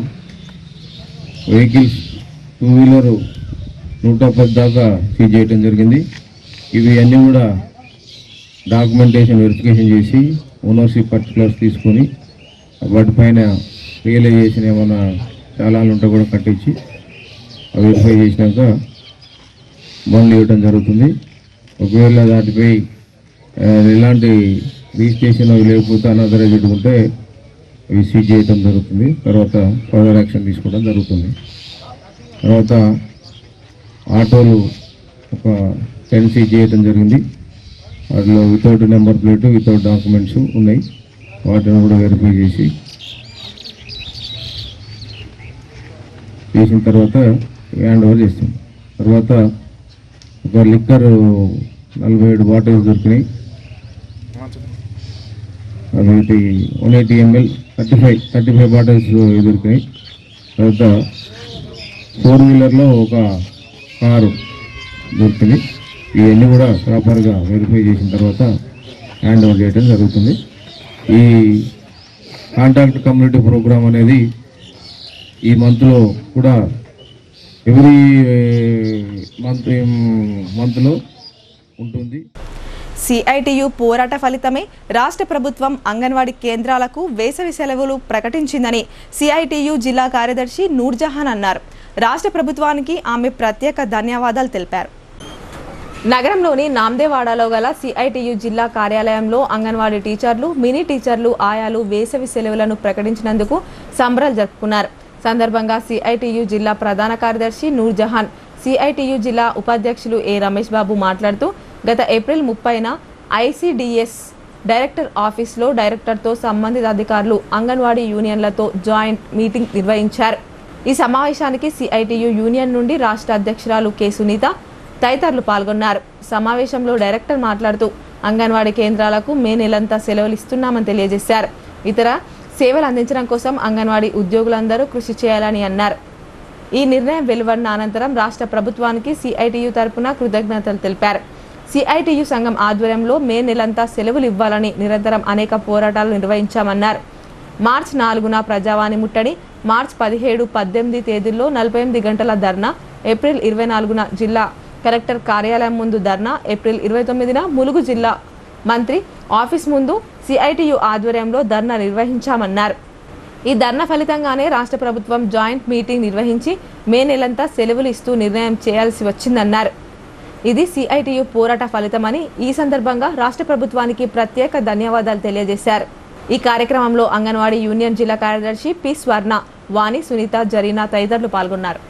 వెహికల్స్ 2 వీలర్ 110 దాకా సీజ్ చేయడం జరిగింది. ఇవి అన్నీ కూడా డాక్యుమెంటేషన్ వెరిఫికేషన్ చేసి ఓనర్షిప్ పర్టికులర్స్ తీసుకొని వాటిపైన రియలైజేషన్ ఏమైనా చాలాలు ఉంటే కూడా కట్టించి వెరిఫై చేసినాక బండ్లు ఇవ్వడం జరుగుతుంది. ఒకవేళ దాటిపై ఎలాంటి రిజిస్ట్రేషన్ లేకపోతే అనదరైజ్డ్ ఉంటే అవి సీజ్ చేయడం జరుగుతుంది. తర్వాత ఫర్దర్ యాక్షన్ తీసుకోవడం జరుగుతుంది. తర్వాత ఆటోలు ఒక 10 సీజ్ చేయడం జరిగింది. వాటిలో without number plate, without documents ఉన్నాయి. వాటిని కూడా వెరిఫై చేసిన తర్వాత హ్యాండ్ ఓవర్ చేస్తాం. తర్వాత ఒక లిక్కర్ 47 బాటిల్స్ దొరికినాయి. అది 180 ml 35 బాటిల్స్ దొరికినాయి. తర్వాత 4 వీలర్లో ఒక కారు దొరికింది. ఇవన్నీ కూడా ప్రాపర్గా వెరిఫై చేసిన తర్వాత హ్యాండ్ ఓవర్ చేయడం జరుగుతుంది. ఈ కాంటాక్ట్ కమ్యూనిటీ ప్రోగ్రామ్ అనేది ఈ మంత్లో కూడా ఎవ్రీ మంత్లో ఉంటుంది. సిఐటియు పోరాట ఫలితమే రాష్ట్ర ప్రభుత్వం అంగన్వాడీ కేంద్రాలకు వేసవి సెలవులు ప్రకటించిందని సిఐటియు జిల్లా కార్యదర్శి నూర్జహాన్ అన్నారు. రాష్ట్ర ప్రభుత్వానికి ఆమె ప్రత్యేక ధన్యవాదాలు తెలిపారు. నగరంలోని నాందేవాడలో గల సిఐటియు జిల్లా కార్యాలయంలో అంగన్వాడీ టీచర్లు, మినీ టీచర్లు, ఆయాలు వేసవి సెలవులను ప్రకటించినందుకు సంబరాలు జరుపుకున్నారు. సందర్భంగా సిఐటియు జిల్లా ప్రధాన కార్యదర్శి నూర్జహాన్, సిఐటియు జిల్లా ఉపాధ్యక్షులు ఏ రమేష్ బాబు మాట్లాడుతూ గత ఏప్రిల్ 30న ఐసిడిఎస్ డైరెక్టర్ ఆఫీస్లో డైరెక్టర్తో సంబంధిత అధికారులు అంగన్వాడీ యూనియన్లతో జాయింట్ మీటింగ్ నిర్వహించారు. ఈ సమావేశానికి సిఐటియు యూనియన్ నుండి రాష్ట్ర అధ్యక్షురాలు కె సునీత తదితరులు పాల్గొన్నారు. సమావేశంలో డైరెక్టర్ మాట్లాడుతూ అంగన్వాడీ కేంద్రాలకు మే నెలంతా సెలవులు ఇస్తున్నామని తెలియజేశారు. ఇతర సేవలు అందించడం కోసం అంగన్వాడీ ఉద్యోగులందరూ కృషి చేయాలని అన్నారు. ఈ నిర్ణయం వెలువడిన అనంతరం రాష్ట్ర ప్రభుత్వానికి సిఐటియు తరపున కృతజ్ఞతలు తెలిపారు. సిఐటియు సంఘం ఆధ్వర్యంలో మే నెలంతా సెలవులు ఇవ్వాలని నిరంతరం అనేక పోరాటాలు నిర్వహించామన్నారు. మార్చి 4న ప్రజావాణి ముట్టడి, మార్చి 17, 18 తేదీల్లో 48 గంటల ధర్నా, ఏప్రిల్ 24న జిల్లా కలెక్టర్ కార్యాలయం ముందు ధర్నా, ఏప్రిల్ 29న ములుగు జిల్లా మంత్రి ఆఫీస్ ముందు సిఐటియు ఆధ్వర్యంలో ధర్నా నిర్వహించామన్నారు. ఈ ధర్నా ఫలితంగానే రాష్ట్ర ప్రభుత్వం జాయింట్ మీటింగ్ నిర్వహించి మే నెలంతా సెలవులు ఇస్తూ నిర్ణయం చేయాల్సి వచ్చిందన్నారు. ఇది సిఐటియు పోరాట ఫలితమని ఈ సందర్భంగా రాష్ట్ర ప్రభుత్వానికి ప్రత్యేక ధన్యవాదాలు తెలియజేశారు. ఈ కార్యక్రమంలో అంగన్వాడీ యూనియన్ జిల్లా కార్యదర్శి పి స్వర్ణ, వాణి, సునీత, జరీనా తదితరులు పాల్గొన్నారు.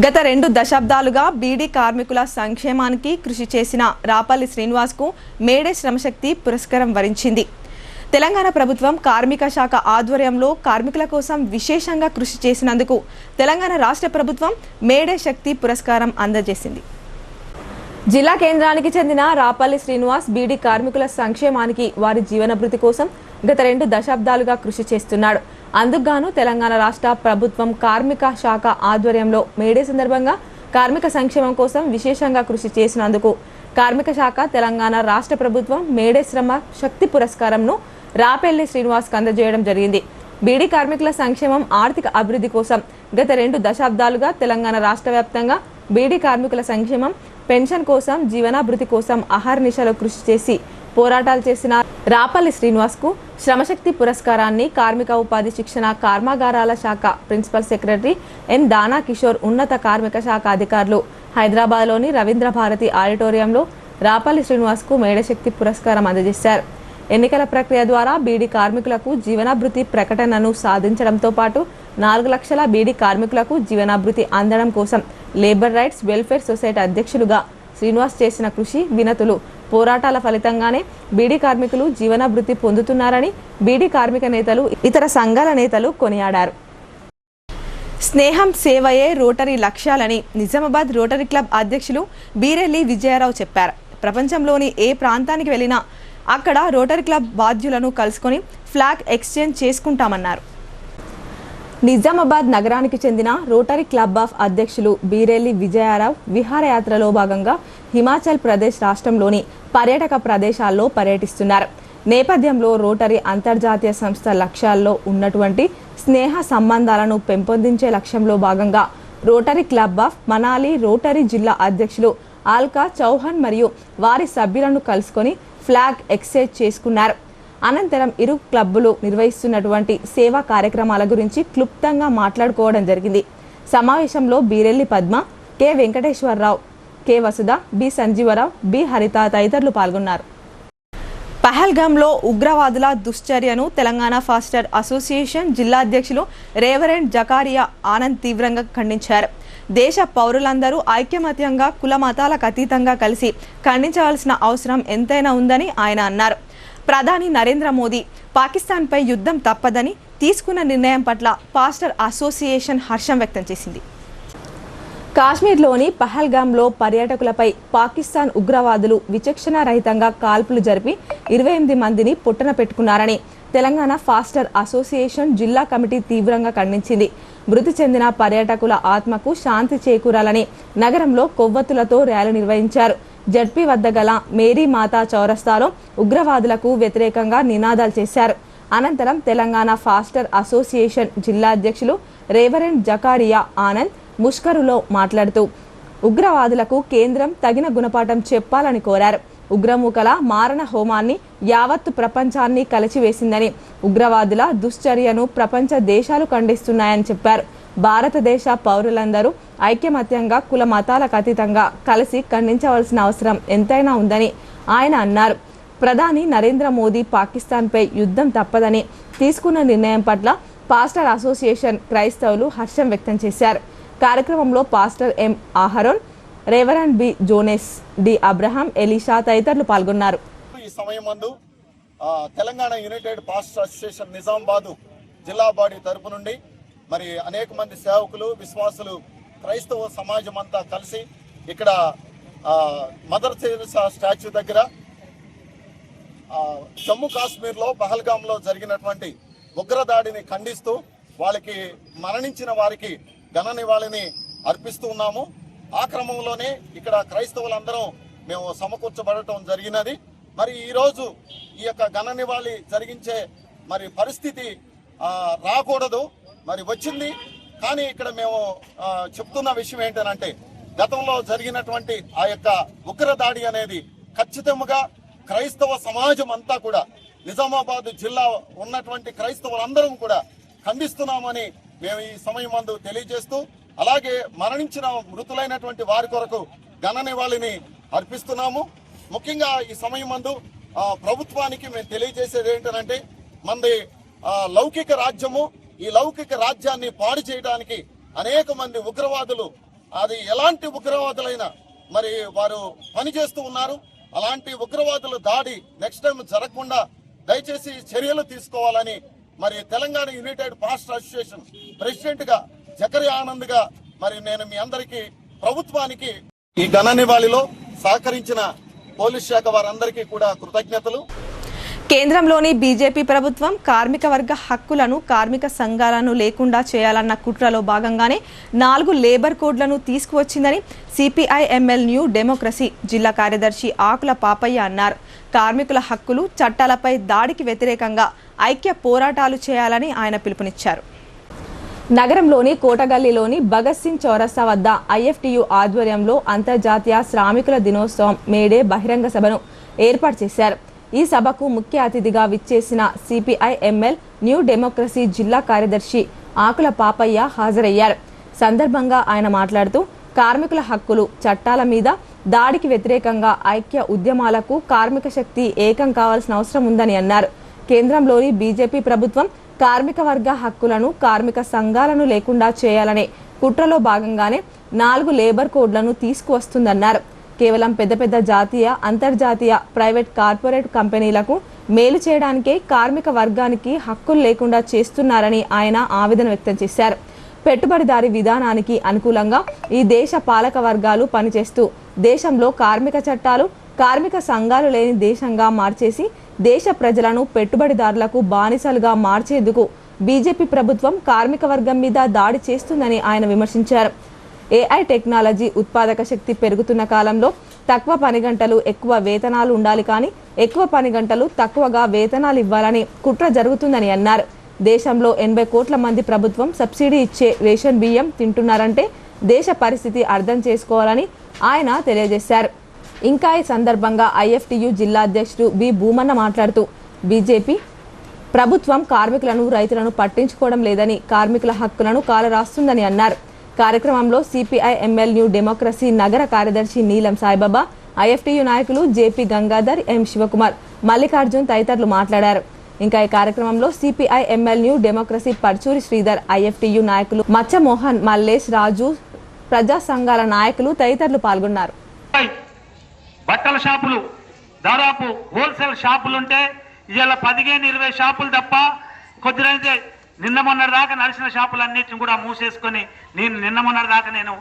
గత 2 దశాబ్దాలుగా బీడీ కార్మికుల సంక్షేమానికి కృషి చేసిన రాపల్లి శ్రీనివాస్కు మేడే శ్రమశక్తి పురస్కారం వరించింది. తెలంగాణ ప్రభుత్వం కార్మిక శాఖ ఆధ్వర్యంలో కార్మికుల కోసం విశేషంగా కృషి చేసినందుకు తెలంగాణ రాష్ట్ర ప్రభుత్వం మేడే శక్తి పురస్కారం అందజేసింది. జిల్లా కేంద్రానికి చెందిన రాపల్లి శ్రీనివాస్ బీడీ కార్మికుల సంక్షేమానికి, వారి జీవనభృతి కోసం గత 2 దశాబ్దాలుగా కృషి చేస్తున్నాడు. అందుకుగాను తెలంగాణ రాష్ట్ర ప్రభుత్వం కార్మిక శాఖ ఆధ్వర్యంలో మేడే సందర్భంగా కార్మిక సంక్షేమం కోసం విశేషంగా కృషి చేసినందుకు కార్మిక శాఖ తెలంగాణ రాష్ట్ర ప్రభుత్వం మేడే శ్రమ శక్తి పురస్కారంను రాపల్లి శ్రీనివాస్కు అందజేయడం జరిగింది. బీడీ కార్మికుల సంక్షేమం, ఆర్థిక అభివృద్ధి కోసం గత 2 దశాబ్దాలుగా తెలంగాణ రాష్ట్ర వ్యాప్తంగా బీడీ కార్మికుల సంక్షేమం, పెన్షన్ కోసం, జీవనాభృతి కోసం అహర్నిశలు కృషి చేసి పోరాటాలు చేసిన రాపల్లి శ్రీనివాస్కు శ్రమశక్తి పురస్కారాన్ని కార్మిక ఉపాధి శిక్షణ కర్మాగారాల శాఖ ప్రిన్సిపల్ సెక్రటరీ ఎన్ దానా కిషోర్, ఉన్నత కార్మిక శాఖ అధికారులు హైదరాబాద్లోని రవీంద్ర భారతి ఆడిటోరియంలో రాపల్లి శ్రీనివాస్కు మేడశక్తి పురస్కారం అందజేశారు. ఎన్నికల ప్రక్రియ ద్వారా బీడీ కార్మికులకు జీవనాభృతి ప్రకటనను సాధించడంతో పాటు 4 లక్షల బీడీ కార్మికులకు జీవనాభృతి అందడం కోసం లేబర్ రైట్స్ వెల్ఫేర్ సొసైటీ అధ్యక్షులుగా శ్రీనివాస్ చేసిన కృషి, వినతులు, పోరాటాల ఫలితంగానే బీడీ కార్మికులు జీవనాభృతి పొందుతున్నారని బీడీ కార్మిక నేతలు, ఇతర సంఘాల నేతలు కొనియాడారు. స్నేహం సేవయే రోటరీ లక్ష్యాలని నిజామాబాద్ రోటరీ క్లబ్ అధ్యక్షులు బీరెల్లి విజయారావు చెప్పారు. ప్రపంచంలోని ఏ ప్రాంతానికి వెళ్ళినా అక్కడ రోటరీ క్లబ్ బాధ్యులను కలుసుకొని ఫ్లాగ్ ఎక్స్చేంజ్ చేసుకుంటామన్నారు. నిజామాబాద్ నగరానికి చెందిన రోటరీ క్లబ్ ఆఫ్ అధ్యక్షులు బీరెల్లి విజయారావు విహారయాత్రలో భాగంగా హిమాచల్ ప్రదేశ్ రాష్ట్రంలోని పర్యాటక ప్రదేశాల్లో పర్యటిస్తున్నారు. నేపథ్యంలో రోటరీ అంతర్జాతీయ సంస్థ లక్ష్యాల్లో ఉన్నటువంటి స్నేహ సంబంధాలను పెంపొందించే లక్ష్యంలో భాగంగా rotary club of Manali rotary జిల్లా అధ్యక్షులు ఆల్కా చౌహాన్ మరియు వారి సభ్యులను కలుసుకొని ఫ్లాగ్ ఎక్స్చేంజ్ చేసుకున్నారు. అనంతరం ఇరు క్లబ్బులు నిర్వహిస్తున్నటువంటి సేవా కార్యక్రమాల గురించి క్లుప్తంగా మాట్లాడుకోవడం జరిగింది. సమావేశంలో బీరెల్లి పద్మ, కె వెంకటేశ్వరరావు, కె వసుధ, బి సంజీవరావు, బి హరిత తదితరులు పాల్గొన్నారు. పహల్గామ్లో ఉగ్రవాదుల దుశ్చర్యను తెలంగాణ ఫాస్టర్ అసోసియేషన్ జిల్లా అధ్యక్షులు రేవరెండ్ జకారియా ఆనంద్ తీవ్రంగా ఖండించారు. దేశ పౌరులందరూ ఐక్యమత్యంగా కుల మతాలకు అతీతంగా కలిసి ఖండించవలసిన అవసరం ఎంతైనా ఉందని ఆయన అన్నారు. ప్రధాని నరేంద్ర మోదీ పాకిస్తాన్పై యుద్ధం తప్పదని తీసుకున్న నిర్ణయం పట్ల పాస్టర్ అసోసియేషన్ హర్షం వ్యక్తం చేసింది. కాశ్మీర్లోని పహల్గామ్లో పర్యాటకులపై పాకిస్తాన్ ఉగ్రవాదులు విచక్షణ రహితంగా కాల్పులు జరిపి 28 మందిని పుట్టన పెట్టుకున్నారని తెలంగాణ ఫాస్టర్ అసోసియేషన్ జిల్లా కమిటీ తీవ్రంగా ఖండించింది. మృతి చెందిన పర్యాటకుల ఆత్మకు శాంతి చేకూరాలని నగరంలో కొవ్వొత్తులతో ర్యాలీ నిర్వహించారు. జడ్పీ వద్ద గల మేరీ మాతా చౌరస్తాలో ఉగ్రవాదులకు వ్యతిరేకంగా నినాదాలు చేశారు. అనంతరం తెలంగాణ ఫాస్టర్ అసోసియేషన్ జిల్లా అధ్యక్షులు రేవరెండ్ జకారియా ఆనంద్ ముష్కరులో మాట్లాడుతూ ఉగ్రవాదులకు కేంద్రం తగిన గుణపాఠం చెప్పాలని కోరారు. ఉగ్రమూకల మారణ హోమాన్ని యావత్తు ప్రపంచాన్ని కలిచివేసిందని, ఉగ్రవాదుల దుశ్చర్యను ప్రపంచ దేశాలు ఖండిస్తున్నాయని చెప్పారు. భారతదేశ పౌరులందరూ ఐక్యమత్యంగా కుల మతాలకు అతీతంగా కలిసి ఖండించవలసిన అవసరం ఎంతైనా ఉందని ఆయన అన్నారు. ప్రధాని నరేంద్ర మోదీ పాకిస్తాన్పై యుద్ధం తప్పదని తీసుకున్న నిర్ణయం పట్ల పాస్టర్ అసోసియేషన్ క్రైస్తవులు హర్షం వ్యక్తం చేశారు. కార్యక్రమంలో pastor M Aharon, reverend B Jones, D Abraham, Elisha తదితరులు పాల్గొన్నారు. ఈ సమయమందు Telangana united pastor association Nizamabad జిల్లా బాడీ తరపు నుండి మరి అనేక మంది సేవకులు, విశ్వాసులు, క్రైస్తవ సమాజం అంతా కలిసి ఇక్కడ మదర్ తెరెసా స్టాచ్యూ దగ్గర జమ్మూ కాశ్మీర్లో పహల్గామ్లో జరిగినటువంటి ఉగ్రదాడిని ఖండిస్తూ వాళ్ళకి మరణించిన వారికి ఘన నివాళిని అర్పిస్తూ ఉన్నాము. ఆ క్రమంలోనే ఇక్కడ క్రైస్తవులందరం మేము సమకూర్చబడటం జరిగినది. మరి ఈరోజు ఈ యొక్క ఘన నివాళి జరిగించే మరి పరిస్థితి రాకూడదు, మరి వచ్చింది. కానీ ఇక్కడ మేము చెప్తున్న విషయం ఏంటంటే గతంలో జరిగినటువంటి ఆ యొక్క ఉగ్రదాడి అనేది ఖచ్చితంగా క్రైస్తవ సమాజం అంతా కూడా, నిజామాబాద్ జిల్లా ఉన్నటువంటి క్రైస్తవులందరం కూడా ఖండిస్తున్నామని మేము ఈ సమయం ముందు తెలియజేస్తూ, అలాగే మరణించిన మృతులైనటువంటి వారి కొరకు ఘన నివాళిని అర్పిస్తున్నాము. ముఖ్యంగా ఈ సమయం ముందు ప్రభుత్వానికి మేము తెలియజేసేది ఏంటంటే మనది లౌకిక రాజ్యము. ఈ లౌకిక రాజ్యాన్ని పాడు చేయడానికి అనేక మంది ఉగ్రవాదులు, అది ఎలాంటి ఉగ్రవాదులైనా మరి వారు పనిచేస్తూ ఉన్నారు. అలాంటి ఉగ్రవాదుల దాడి నెక్స్ట్ టైం జరగకుండా దయచేసి చర్యలు తీసుకోవాలని మరి Telangana united pastor association president గా జకరియా ఆనంద్ గా మరి నేను మీ అందరికీ, ప్రభుత్వానికి ఈ ఘన నివాళిలో సహకరించిన పోలీస్ శాఖ వారందరికీ కూడా కృతజ్ఞతలు. కేంద్రంలోని బీజేపీ ప్రభుత్వం కార్మిక వర్గ హక్కులను, కార్మిక సంఘాలను లేకుండా చేయాలన్న కుట్రలో భాగంగానే 4 లేబర్ కోడ్లను తీసుకువచ్చిందని సిపిఐ ఎంఎల్ న్యూ డెమోక్రసీ జిల్లా కార్యదర్శి ఆకుల పాపయ్య అన్నారు. కార్మికుల హక్కులు, చట్టాలపై దాడికి వ్యతిరేకంగా ఐక్య పోరాటాలు చేయాలని ఆయన పిలుపునిచ్చారు. నగరంలోని కోటగల్లీలోని భగత్ సింగ్ చౌరస్తా వద్ద ఐఎఫ్టియు ఆధ్వర్యంలో అంతర్జాతీయ శ్రామికుల దినోత్సవం మేడే బహిరంగ సభను ఏర్పాటు చేశారు. ఈ సభకు ముఖ్య అతిథిగా విచ్చేసిన సిపిఐ ఎంఎల్ న్యూ డెమోక్రసీ జిల్లా కార్యదర్శి ఆకుల పాపయ్య హాజరయ్యారు. సందర్భంగా ఆయన మాట్లాడుతూ కార్మికుల హక్కులు, చట్టాల మీద దాడికి వ్యతిరేకంగా ఐక్య ఉద్యమాలకు కార్మిక శక్తి ఏకం కావాల్సిన అవసరం ఉందని అన్నారు. కేంద్రంలోని బీజేపీ ప్రభుత్వం కార్మిక వర్గ హక్కులను, కార్మిక సంఘాలను లేకుండా చేయాలనే కుట్రలో భాగంగానే 4 లేబర్ కోడ్లను తీసుకువస్తుందన్నారు. కేవలం పెద్ద పెద్ద జాతీయ, అంతర్జాతీయ, ప్రైవేట్, కార్పొరేట్ కంపెనీలకు మేలు చేయడానికే కార్మిక వర్గానికి హక్కులు లేకుండా చేస్తున్నారని ఆయన ఆవేదన వ్యక్తం చేశారు. పెట్టుబడిదారీ విధానానికి అనుకూలంగా ఈ దేశ పాలక వర్గాలు పనిచేస్తూ దేశంలో కార్మిక చట్టాలు, కార్మిక సంఘాలు లేని దేశంగా మార్చేసి దేశ ప్రజలను పెట్టుబడిదారులకు బానిసలుగా మార్చేందుకు బీజేపీ ప్రభుత్వం కార్మిక వర్గం మీద దాడి చేస్తుందని ఆయన విమర్శించారు. ఏఐ టెక్నాలజీ ఉత్పాదక శక్తి పెరుగుతున్న కాలంలో తక్కువ పని గంటలు, ఎక్కువ వేతనాలు ఉండాలి, కానీ ఎక్కువ పని గంటలు, తక్కువగా వేతనాలు ఇవ్వాలని కుట్ర జరుగుతుందని అన్నారు. దేశంలో 80 కోట్ల మంది ప్రభుత్వం సబ్సిడీ ఇచ్చే రేషన్ బియ్యం తింటున్నారంటే దేశ పరిస్థితి అర్థం చేసుకోవాలని ఆయన తెలియజేశారు. ఇంకా ఈ సందర్భంగా ఐఎఫ్టియు జిల్లా అధ్యక్షుడు బి భూమన్న మాట్లాడుతూ బీజేపీ ప్రభుత్వం కార్మికులను రైతులను పట్టించుకోవడం లేదని, కార్మికుల హక్కులను కాలరాస్తుందని అన్నారు. కార్యక్రమంలో సిపిఐ ఎంఎల్ న్యూ డెమోక్రసీ నగర కార్యదర్శి నీలం సాయిబాబా, ఐఎఫ్టియు నాయకులు జేపీ గంగాధర్, ఎం శివకుమార్, మల్లికార్జున్ తదితరులు మాట్లాడారు. ఇంకా ఈ కార్యక్రమంలో CPI ML new democracy Paruchuri Sridhar, IFTU నాయకులు మచ్చమోహన్, మల్లేష్, రాజు, ప్రజా సంఘాల నాయకులు తదితరులు పాల్గొన్నారు. బట్టల షాపులు దాదాపు హోల్సేల్ షాపులు ఉంటే ఇవాళ 15-20 షాపులు తప్ప కొద్దిరైతే నిన్న మొన్నటి దాకా నడిచిన షాపులన్నిటిని కూడా మూసేసుకొని నిన్న మొన్నటి దాకా నేను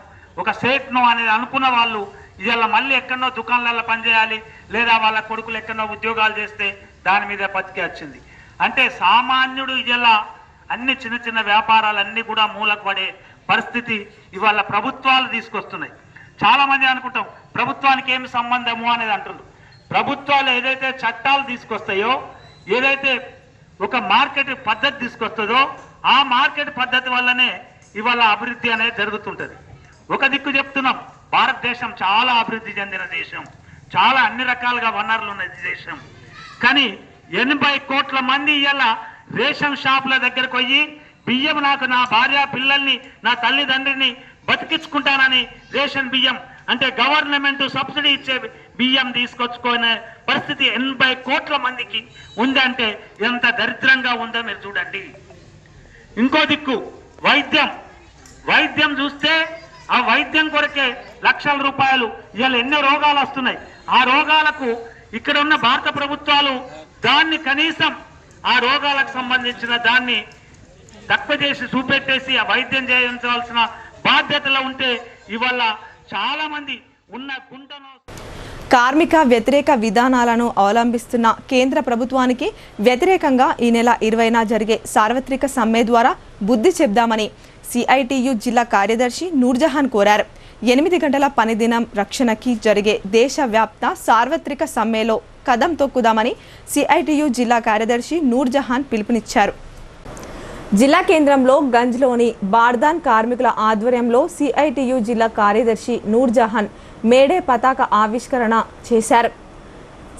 ఒక సేట్ను అనేది అనుకున్న వాళ్ళు ఇవాళ మళ్ళీ ఎక్కడో దుకాణాలలో పనిచేయాలి, లేదా వాళ్ళ కొడుకులు ఎక్కడో ఉద్యోగాలు చేస్తే దాని మీద బతికే వచ్చింది. అంటే సామాన్యుడు ఇవాళ అన్ని చిన్న చిన్న వ్యాపారాలన్నీ కూడా మూలకు పడే పరిస్థితి ఇవాళ ప్రభుత్వాలు తీసుకొస్తున్నాయి. చాలా మంది అనుకుంటాం ప్రభుత్వానికి ఏమి సంబంధము అనేది అంటున్నారు. ప్రభుత్వాలు ఏదైతే చట్టాలు తీసుకొస్తాయో, ఏదైతే ఒక మార్కెట్ పద్ధతి తీసుకొస్తుందో ఆ మార్కెట్ పద్ధతి వల్లనే ఇవాళ అభివృద్ధి అనేది జరుగుతుంటది. ఒక దిక్కు చెప్తున్నాం, భారతదేశం చాలా అభివృద్ధి చెందిన దేశం, చాలా అన్ని రకాలుగా వనరులు ఉన్న దేశం. కానీ 80 కోట్ల మంది ఇవాళ రేషన్ షాపుల దగ్గరకు పోయి బియ్యం నాకు నా భార్య పిల్లల్ని నా తల్లిదండ్రిని బతికించుకుంటానని రేషన్ బియ్యం అంటే గవర్నమెంట్ సబ్సిడీ ఇచ్చే బియ్యం తీసుకొచ్చుకునే పరిస్థితి 80 కోట్ల మందికి ఉందంటే ఎంత దరిద్రంగా ఉందో మీరు చూడండి. ఇంకో దిక్కు వైద్యం చూస్తే ఆ వైద్యం కొరకే లక్షల రూపాయలు ఇవాళ ఎన్నో రోగాలు వస్తున్నాయి. ఆ రోగాలకు ఇక్కడ ఉన్న భారత ప్రభుత్వాలు దాన్ని కనీసం ఆ రోగాలకు సంబంధించిన దాన్ని తక్కువ చేసి చూపెట్టేసి ఆ వైద్యం చేయించవలసిన బాధ్యతలో ఉంటే ఇవాళ చాలా మంది ఉన్న గుంటను కార్మిక వ్యతిరేక విధానాలను అవలంబిస్తున్న కేంద్ర ప్రభుత్వానికి వ్యతిరేకంగా ఈ నెల 20న జరిగే సార్వత్రిక సమ్మె ద్వారా బుద్ధి చెప్దామని సిఐటియు జిల్లా కార్యదర్శి నూర్జహాన్ కోరారు. 8 గంటల పనిదినం రక్షణకి జరిగే దేశవ్యాప్త సార్వత్రిక సమ్మెలో కదం తొక్కుదామని సిఐటియు జిల్లా కార్యదర్శి నూర్జహాన్ పిలుపునిచ్చారు. జిల్లా కేంద్రంలో గంజ్లోని బార్దాన్ కార్మికుల ఆధ్వర్యంలో సిఐటియు జిల్లా కార్యదర్శి నూర్జహాన్ మేడే పతాక ఆవిష్కరణ చేశారు.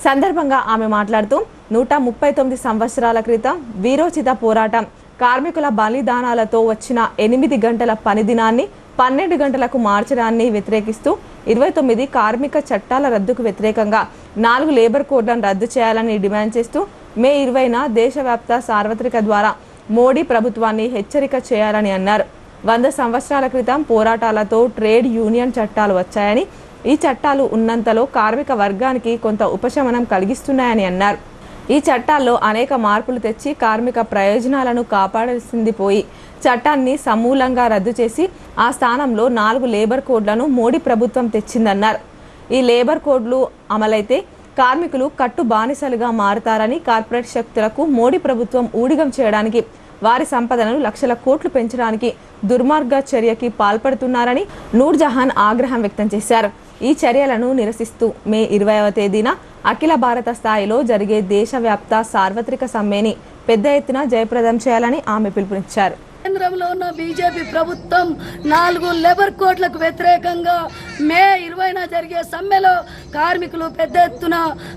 సందర్భంగా ఆమె మాట్లాడుతూ 139 సంవత్సరాల క్రితం వీరోచిత పోరాటం, కార్మికుల బలిదానాలతో వచ్చిన 8 గంటల పనిదినాన్ని 12 గంటలకు మార్చడాన్ని వ్యతిరేకిస్తూ 29 కార్మిక చట్టాల రద్దుకు వ్యతిరేకంగా 4 లేబర్ కోడ్లను రద్దు చేయాలని డిమాండ్ చేస్తూ మే 20న దేశవ్యాప్త సార్వత్రిక ద్వారా మోడీ ప్రభుత్వాన్ని హెచ్చరిక చేయాలని అన్నారు. 100 సంవత్సరాల క్రితం పోరాటాలతో ట్రేడ్ యూనియన్ చట్టాలు వచ్చాయని, ఈ చట్టాలు ఉన్నంతలో కార్మిక వర్గానికి కొంత ఉపశమనం కలిగిస్తున్నాయని అన్నారు. ఈ చట్టాల్లో అనేక మార్పులు తెచ్చి కార్మిక ప్రయోజనాలను కాపాడాల్సింది పోయి చట్టాన్ని సమూలంగా రద్దు చేసి ఆ స్థానంలో 4 లేబర్ కోడ్లను మోడీ ప్రభుత్వం తెచ్చిందన్నారు. ఈ లేబర్ కోడ్లు అమలైతే కార్మికులు కట్టు బానిసలుగా మారుతారని, కార్పొరేట్ శక్తులకు మోడీ ప్రభుత్వం ఊడిగం చేయడానికి, వారి సంపదను లక్షల కోట్లు పెంచడానికి దుర్మార్గ చర్యకి పాల్పడుతున్నారని నూర్జహాన్ ఆగ్రహం వ్యక్తం చేశారు. ఈ చర్యలను నిరసిస్తూ మే 20వ తేదీన అఖిల భారత స్థాయిలో జరిగే దేశవ్యాప్త సార్వత్రిక సమ్మెని పెద్ద ఎత్తున జయప్రదం చేయాలని ఆమె పిలుపునిచ్చారు. కేంద్రంలో ఉన్న బీజేపీ ప్రభుత్వం 4 లేబర్ కోడ్లకు వ్యతిరేకంగా మే 20న జరిగే సమ్మెలో కార్మికులు పెద్ద ఎత్తున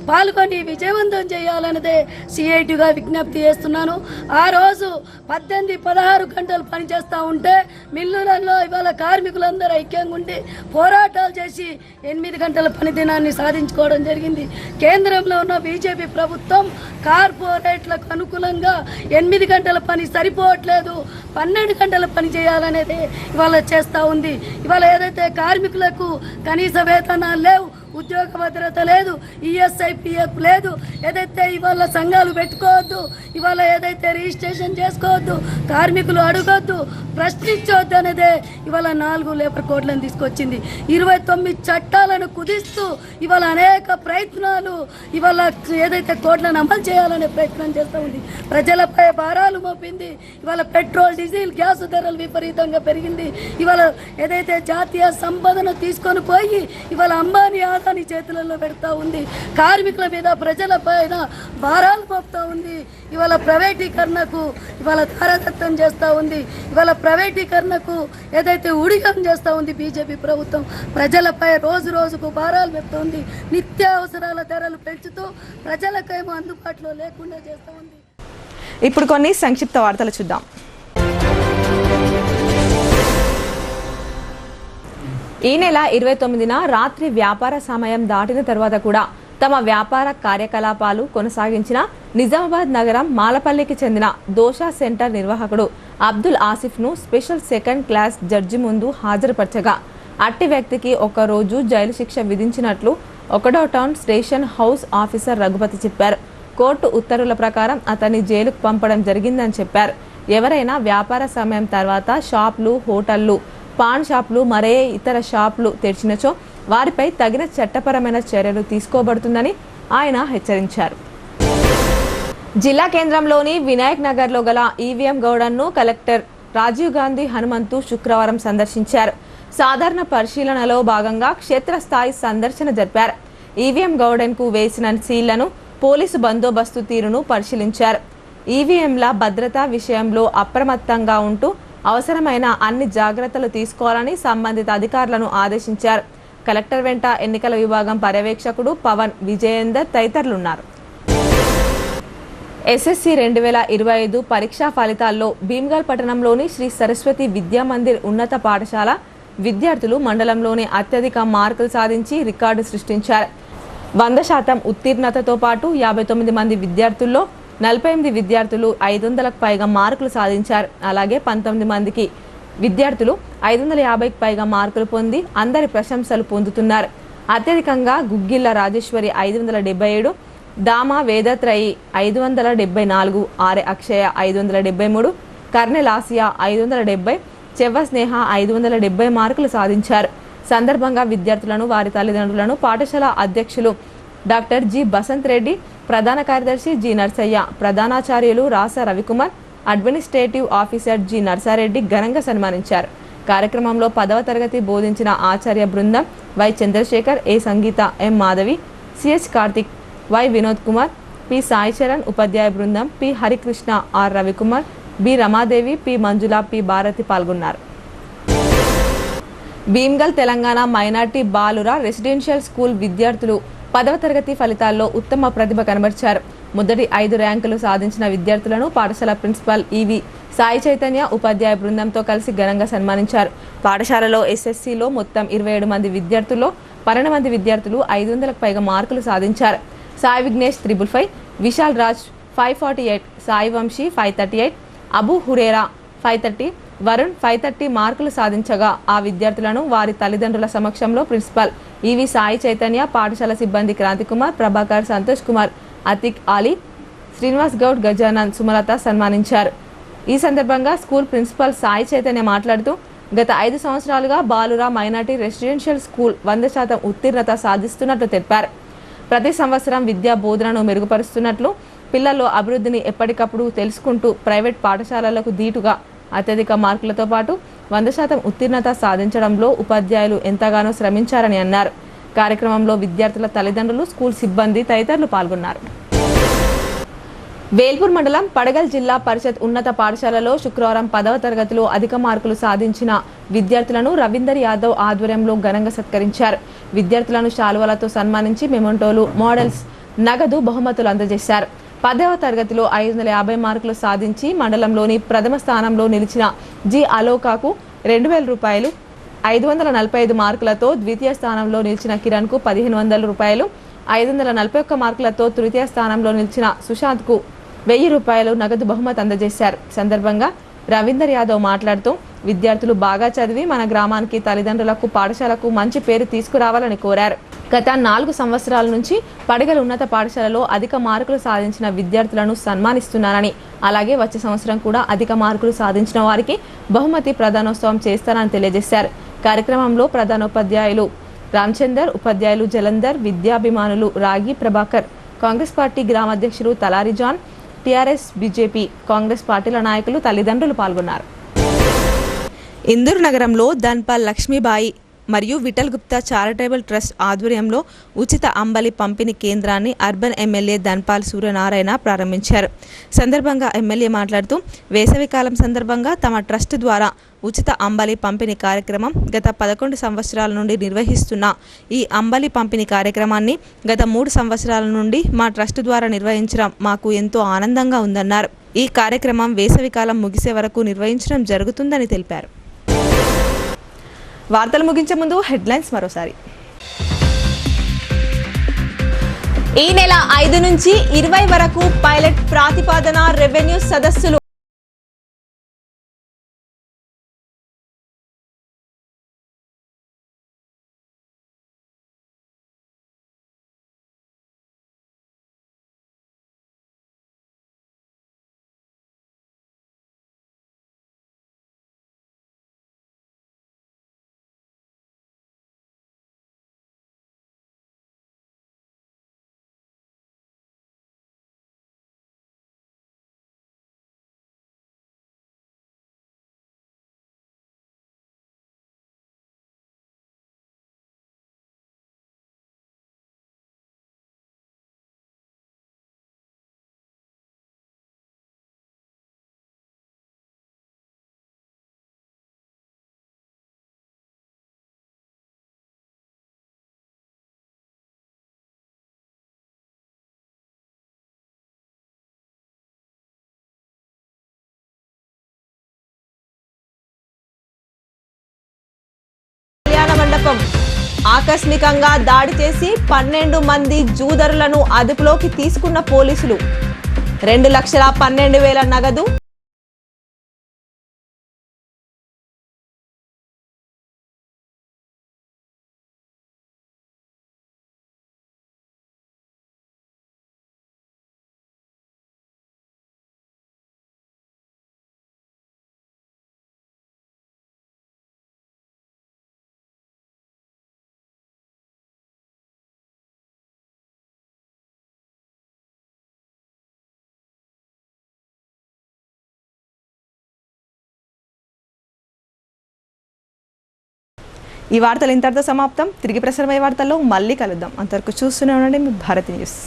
పాల్గొని విజయవంతం చేయాలన్నదే సిఐటిగా విజ్ఞప్తి చేస్తున్నాను. ఆ రోజు 18-16 గంటలు పనిచేస్తూ ఉంటే మిల్లులలో ఇవాళ కార్మికులందరూ ఐక్యంగా ఉండి పోరాటాలు చేసి 8 గంటల పని దినాన్ని సాధించుకోవడం జరిగింది. కేంద్రంలో ఉన్న బీజేపీ ప్రభుత్వం కార్పొరేట్లకు అనుకూలంగా 8 గంటల పని సరిపోవట్లేదు, 12 గంటల పని చేయాలనేది ఇవాళ చేస్తూ ఉంది. ఇవాళ ఏదైతే కార్మికులకు కనీస వేతనాలు లేవు, ఉద్యోగ భద్రత లేదు, ఈఎస్ఐపిఎఫ్ లేదు, ఏదైతే ఇవాళ సంఘాలు పెట్టుకోవద్దు, ఇవాళ ఏదైతే రిజిస్ట్రేషన్ చేసుకోవద్దు, కార్మికులు అడగొద్దు, ప్రశ్నించవద్దు అనేదే ఇవాళ 4 లేబర్ కోడ్లను తీసుకొచ్చింది. 29 చట్టాలను కుదిస్తూ ఇవాళ అనేక ప్రయత్నాలు ఇవాళ ఏదైతే కోడ్లను అమలు చేయాలనే ప్రయత్నం చేస్తూ ఉంది. ప్రజలపై భారాలు మోపింది. ఇవాళ పెట్రోల్, డీజిల్, గ్యాస్ ధరలు విపరీతంగా పెరిగింది. ఇవాళ ఏదైతే జాతీయ సంపదను తీసుకొని పోయి ఇవాళ అంబానీ అదాని చేతులలో పెడతా ఉంది. కార్మికుల మీద ప్రజల పైన భారాలు మోపుతా ఉంది. ఇవాళ ప్రైవేటీకరణకు ఇవాళ తారతత్వం చేస్తూ ఉంది. ఇవాళ ప్రైవేటీకరణకు ఏదైతే ఊడిగం చేస్తూ ఉంది బీజేపీ ప్రభుత్వం, ప్రజలపై రోజు రోజుకు భారాలు పెడుతోంది. నిత్యావసరాల ధరలు పెంచుతూ ప్రజలకేమో అందుబాటులో లేకుండా చేస్తూ ఉంది. ఇప్పుడు కొన్ని సంక్షిప్త వార్తలు చూద్దాం. ఈ నెల 29న రాత్రి వ్యాపార సమయం దాటిన తర్వాత కూడా తమ వ్యాపార కార్యకలాపాలు కొనసాగించిన నిజామాబాద్ నగరం మాలపల్లికి చెందిన దోషా సెంటర్ నిర్వాహకుడు అబ్దుల్ ఆసిఫ్ను స్పెషల్ సెకండ్ క్లాస్ జడ్జి ముందు హాజరుపరచగా అట్టి వ్యక్తికి ఒక రోజు జైలు శిక్ష విధించినట్లు 1వ town station house officer Raghupathi చెప్పారు. కోర్టు ఉత్తర్వుల ప్రకారం అతన్ని జైలుకు పంపడం జరిగిందని చెప్పారు. ఎవరైనా వ్యాపార సమయం తర్వాత షాపులు, హోటళ్లు, పాన్ షాపులు, మరే ఇతర షాపులు తెరిచినచో వారిపై తగిన చట్టపరమైన చర్యలు తీసుకోబడుతుందని ఆయన హెచ్చరించారు. జిల్లా కేంద్రంలోని వినాయక్ నగర్లో గల ఈవీఎం గౌడన్ను కలెక్టర్ రాజీవ్ గాంధీ హనుమంతు శుక్రవారం సందర్శించారు. సాధారణ పరిశీలనలో భాగంగా క్షేత్రస్థాయి సందర్శన జరిపారు. ఈవీఎం గౌడన్కు వేసిన సీళ్లను, పోలీసు బందోబస్తు తీరును పరిశీలించారు. ఈవీఎంల భద్రతా విషయంలో అప్రమత్తంగా ఉంటూ అవసరమైన అన్ని జాగ్రత్తలు తీసుకోవాలని సంబంధిత అధికారులను ఆదేశించారు. కలెక్టర్ వెంట ఎన్నికల విభాగం పర్యవేక్షకుడు పవన్ విజయేందర్ తదితరులున్నారు. ఎస్ఎస్సి 2025 పరీక్షా ఫలితాల్లో భీమ్గల్ పట్టణంలోని శ్రీ సరస్వతి విద్యామందిర్ ఉన్నత పాఠశాల విద్యార్థులు మండలంలోనే అత్యధిక మార్కులు సాధించి రికార్డు సృష్టించారు. 100% ఉత్తీర్ణతతో పాటు 59 మంది విద్యార్థుల్లో 48 విద్యార్థులు 500కు పైగా మార్కులు సాధించారు. అలాగే 19 మందికి విద్యార్థులు 550కి పైగా మార్కులు పొంది అందరి ప్రశంసలు పొందుతున్నారు. అత్యధికంగా గుగ్గిళ్ల రాజేశ్వరి 577, దామా వేదత్రయి 574, ఆర్య అక్షయ 573, కర్నెల్ ఆసియా 570, చెవ్వ స్నేహ 570 మార్కులు సాధించారు. సందర్భంగా విద్యార్థులను, వారి తల్లిదండ్రులను పాఠశాల అధ్యక్షులు డాక్టర్ జి బసంత్ రెడ్డి, ప్రధాన కార్యదర్శి జి నర్సయ్య, ప్రధానాచార్యులు Rasa Ravikumar, administrative officer G Narsareddy ఘనంగా సన్మానించారు. కార్యక్రమంలో 10వ తరగతి బోధించిన ఆచార్య బృందం Y Chandrashekar, A Sangeetha, M Madhavi, CH Karthik, Y Vinod Kumar, P Sai Charan, ఉపాధ్యాయ బృందం P Harikrishna, R Ravikumar, B Ramadevi, P Manjula, P Bharathi పాల్గొన్నారు. భీమ్గల్ తెలంగాణ మైనార్టీ బాలుర రెసిడెన్షియల్ స్కూల్ విద్యార్థులు 10వ తరగతి ఫలితాల్లో ఉత్తమ ప్రతిభ కనబర్చారు. మొదటి 5 ర్యాంకులు సాధించిన విద్యార్థులను పాఠశాల ప్రిన్సిపాల్ ఈవి సాయి చైతన్య ఉపాధ్యాయ బృందంతో కలిసి ఘనంగా సన్మానించారు. పాఠశాలలో ఎస్ఎస్సిలో మొత్తం 27 మంది విద్యార్థుల్లో 12 మంది విద్యార్థులు 500కు పైగా మార్కులు సాధించారు. సాయి విఘ్నేష్ 355, విశాల్ రాజ్ 548, సాయి వంశీ 538, అబు హురేరా 530, వరుణ్ 530 మార్కులు సాధించగా ఆ విద్యార్థులను వారి తల్లిదండ్రుల సమక్షంలో ప్రిన్సిపాల్ ఈవి సాయి చైతన్య, పాఠశాల సిబ్బంది క్రాంతికుమార్, ప్రభాకర్, సంతోష్ కుమార్, అతిక్, ఆలీ, శ్రీనివాస్ గౌడ్, గజానన్, సుమలత సన్మానించారు. ఈ సందర్భంగా స్కూల్ ప్రిన్సిపాల్ సాయి చైతన్య మాట్లాడుతూ గత 5 సంవత్సరాలుగా బాలుర మైనార్టీ రెసిడెన్షియల్ స్కూల్ 100% ఉత్తీర్ణత సాధిస్తున్నట్లు తెలిపారు. ప్రతి సంవత్సరం విద్యా బోధనను మెరుగుపరుస్తున్నట్లు, పిల్లల్లో అభివృద్ధిని ఎప్పటికప్పుడు తెలుసుకుంటూ ప్రైవేట్ పాఠశాలలకు దీటుగా అత్యధిక మార్కులతో పాటు 100% ఉత్తీర్ణత సాధించడంలో ఉపాధ్యాయులు ఎంతగానో శ్రమించారని అన్నారు. కార్యక్రమంలో విద్యార్థుల తల్లిదండ్రులు, స్కూల్ సిబ్బంది తదితరులు పాల్గొన్నారు. వేల్పూర్ మండలం పడగల్ జిల్లా పరిషత్ ఉన్నత పాఠశాలలో శుక్రవారం 10వ తరగతిలో అధిక మార్కులు సాధించిన విద్యార్థులను రవీందర్ యాదవ్ ఆధ్వర్యంలో ఘనంగా సత్కరించారు. విద్యార్థులను శాలువలతో సన్మానించి మెమోంటోలు, మోడల్స్, నగదు బహుమతులు అందజేశారు. 10వ తరగతిలో 550 మార్కులు సాధించి మండలంలోని ప్రథమ స్థానంలో నిలిచిన జి అలోకాకు 2000 రూపాయలు, 545 మార్కులతో ద్వితీయ స్థానంలో నిలిచిన కిరణ్కు 1500 రూపాయలు, 541 మార్కులతో తృతీయ స్థానంలో నిలిచిన సుశాంత్కు 1000 రూపాయలు నగదు బహుమతి అందజేశారు. సందర్భంగా రవీందర్ యాదవ్ మాట్లాడుతూ విద్యార్థులు బాగా చదివి మన గ్రామానికి, తల్లిదండ్రులకు, పాఠశాలకు మంచి పేరు తీసుకురావాలని కోరారు. గత 4 సంవత్సరాల నుంచి పడగల్ ఉన్నత పాఠశాలలో అధిక మార్కులు సాధించిన విద్యార్థులను సన్మానిస్తున్నారని, అలాగే వచ్చే సంవత్సరం కూడా అధిక మార్కులు సాధించిన వారికి బహుమతి ప్రదానోత్సవం చేస్తారని తెలియజేశారు. కార్యక్రమంలో ప్రధానోపాధ్యాయులు రామచందర్, ఉపాధ్యాయులు జలంధర్, విద్యాభిమానులు రాగి ప్రభాకర్, కాంగ్రెస్ పార్టీ గ్రామాధ్యక్షులు తలారి జాన్, టీఆర్ఎస్, బీజేపీ, కాంగ్రెస్ పార్టీల నాయకులు, తల్లిదండ్రులు పాల్గొన్నారు. ఇందూరు నగరంలో ధన్పాల్ లక్ష్మీబాయి మరియు విఠల్ గుప్తా చారిటబుల్ ట్రస్ట్ ఆధ్వర్యంలో ఉచిత అంబలి పంపిణీ కేంద్రాన్ని అర్బన్ ఎమ్మెల్యే ధన్పాల్ సూర్యనారాయణ ప్రారంభించారు. సందర్భంగా ఎమ్మెల్యే మాట్లాడుతూ వేసవికాలం సందర్భంగా తమ ట్రస్ట్ ద్వారా ఉచిత అంబలి పంపిణీ కార్యక్రమం గత 11 సంవత్సరాల నుండి నిర్వహిస్తున్న ఈ అంబలి పంపిణీ కార్యక్రమాన్ని గత 3 సంవత్సరాల నుండి మా ట్రస్ట్ ద్వారా నిర్వహించడం మాకు ఎంతో ఆనందంగా ఉందన్నారు. ఈ కార్యక్రమం వేసవికాలం ముగిసే వరకు నిర్వహించడం జరుగుతుందని తెలిపారు. వార్తలు ముగించే ముందు హెడ్లైన్స్ మరోసారి. ఈ నెల 5 నుంచి 20 వరకు పైలట్ ప్రతిపాదన రెవెన్యూ సదస్సులు. మండపం ఆకస్మికంగా దాడి చేసి 12 మంది జూదరులను అదుపులోకి తీసుకున్న పోలీసులు. 2,12,000 నగదు. ఈ వార్తలు ఇంతటితో సమాప్తం. తిరిగి ప్రసారమయ్యే వార్తల్లో మళ్ళీ కలుద్దాం. అంతవరకు చూస్తూనే ఉండండి మీ భారతి న్యూస్.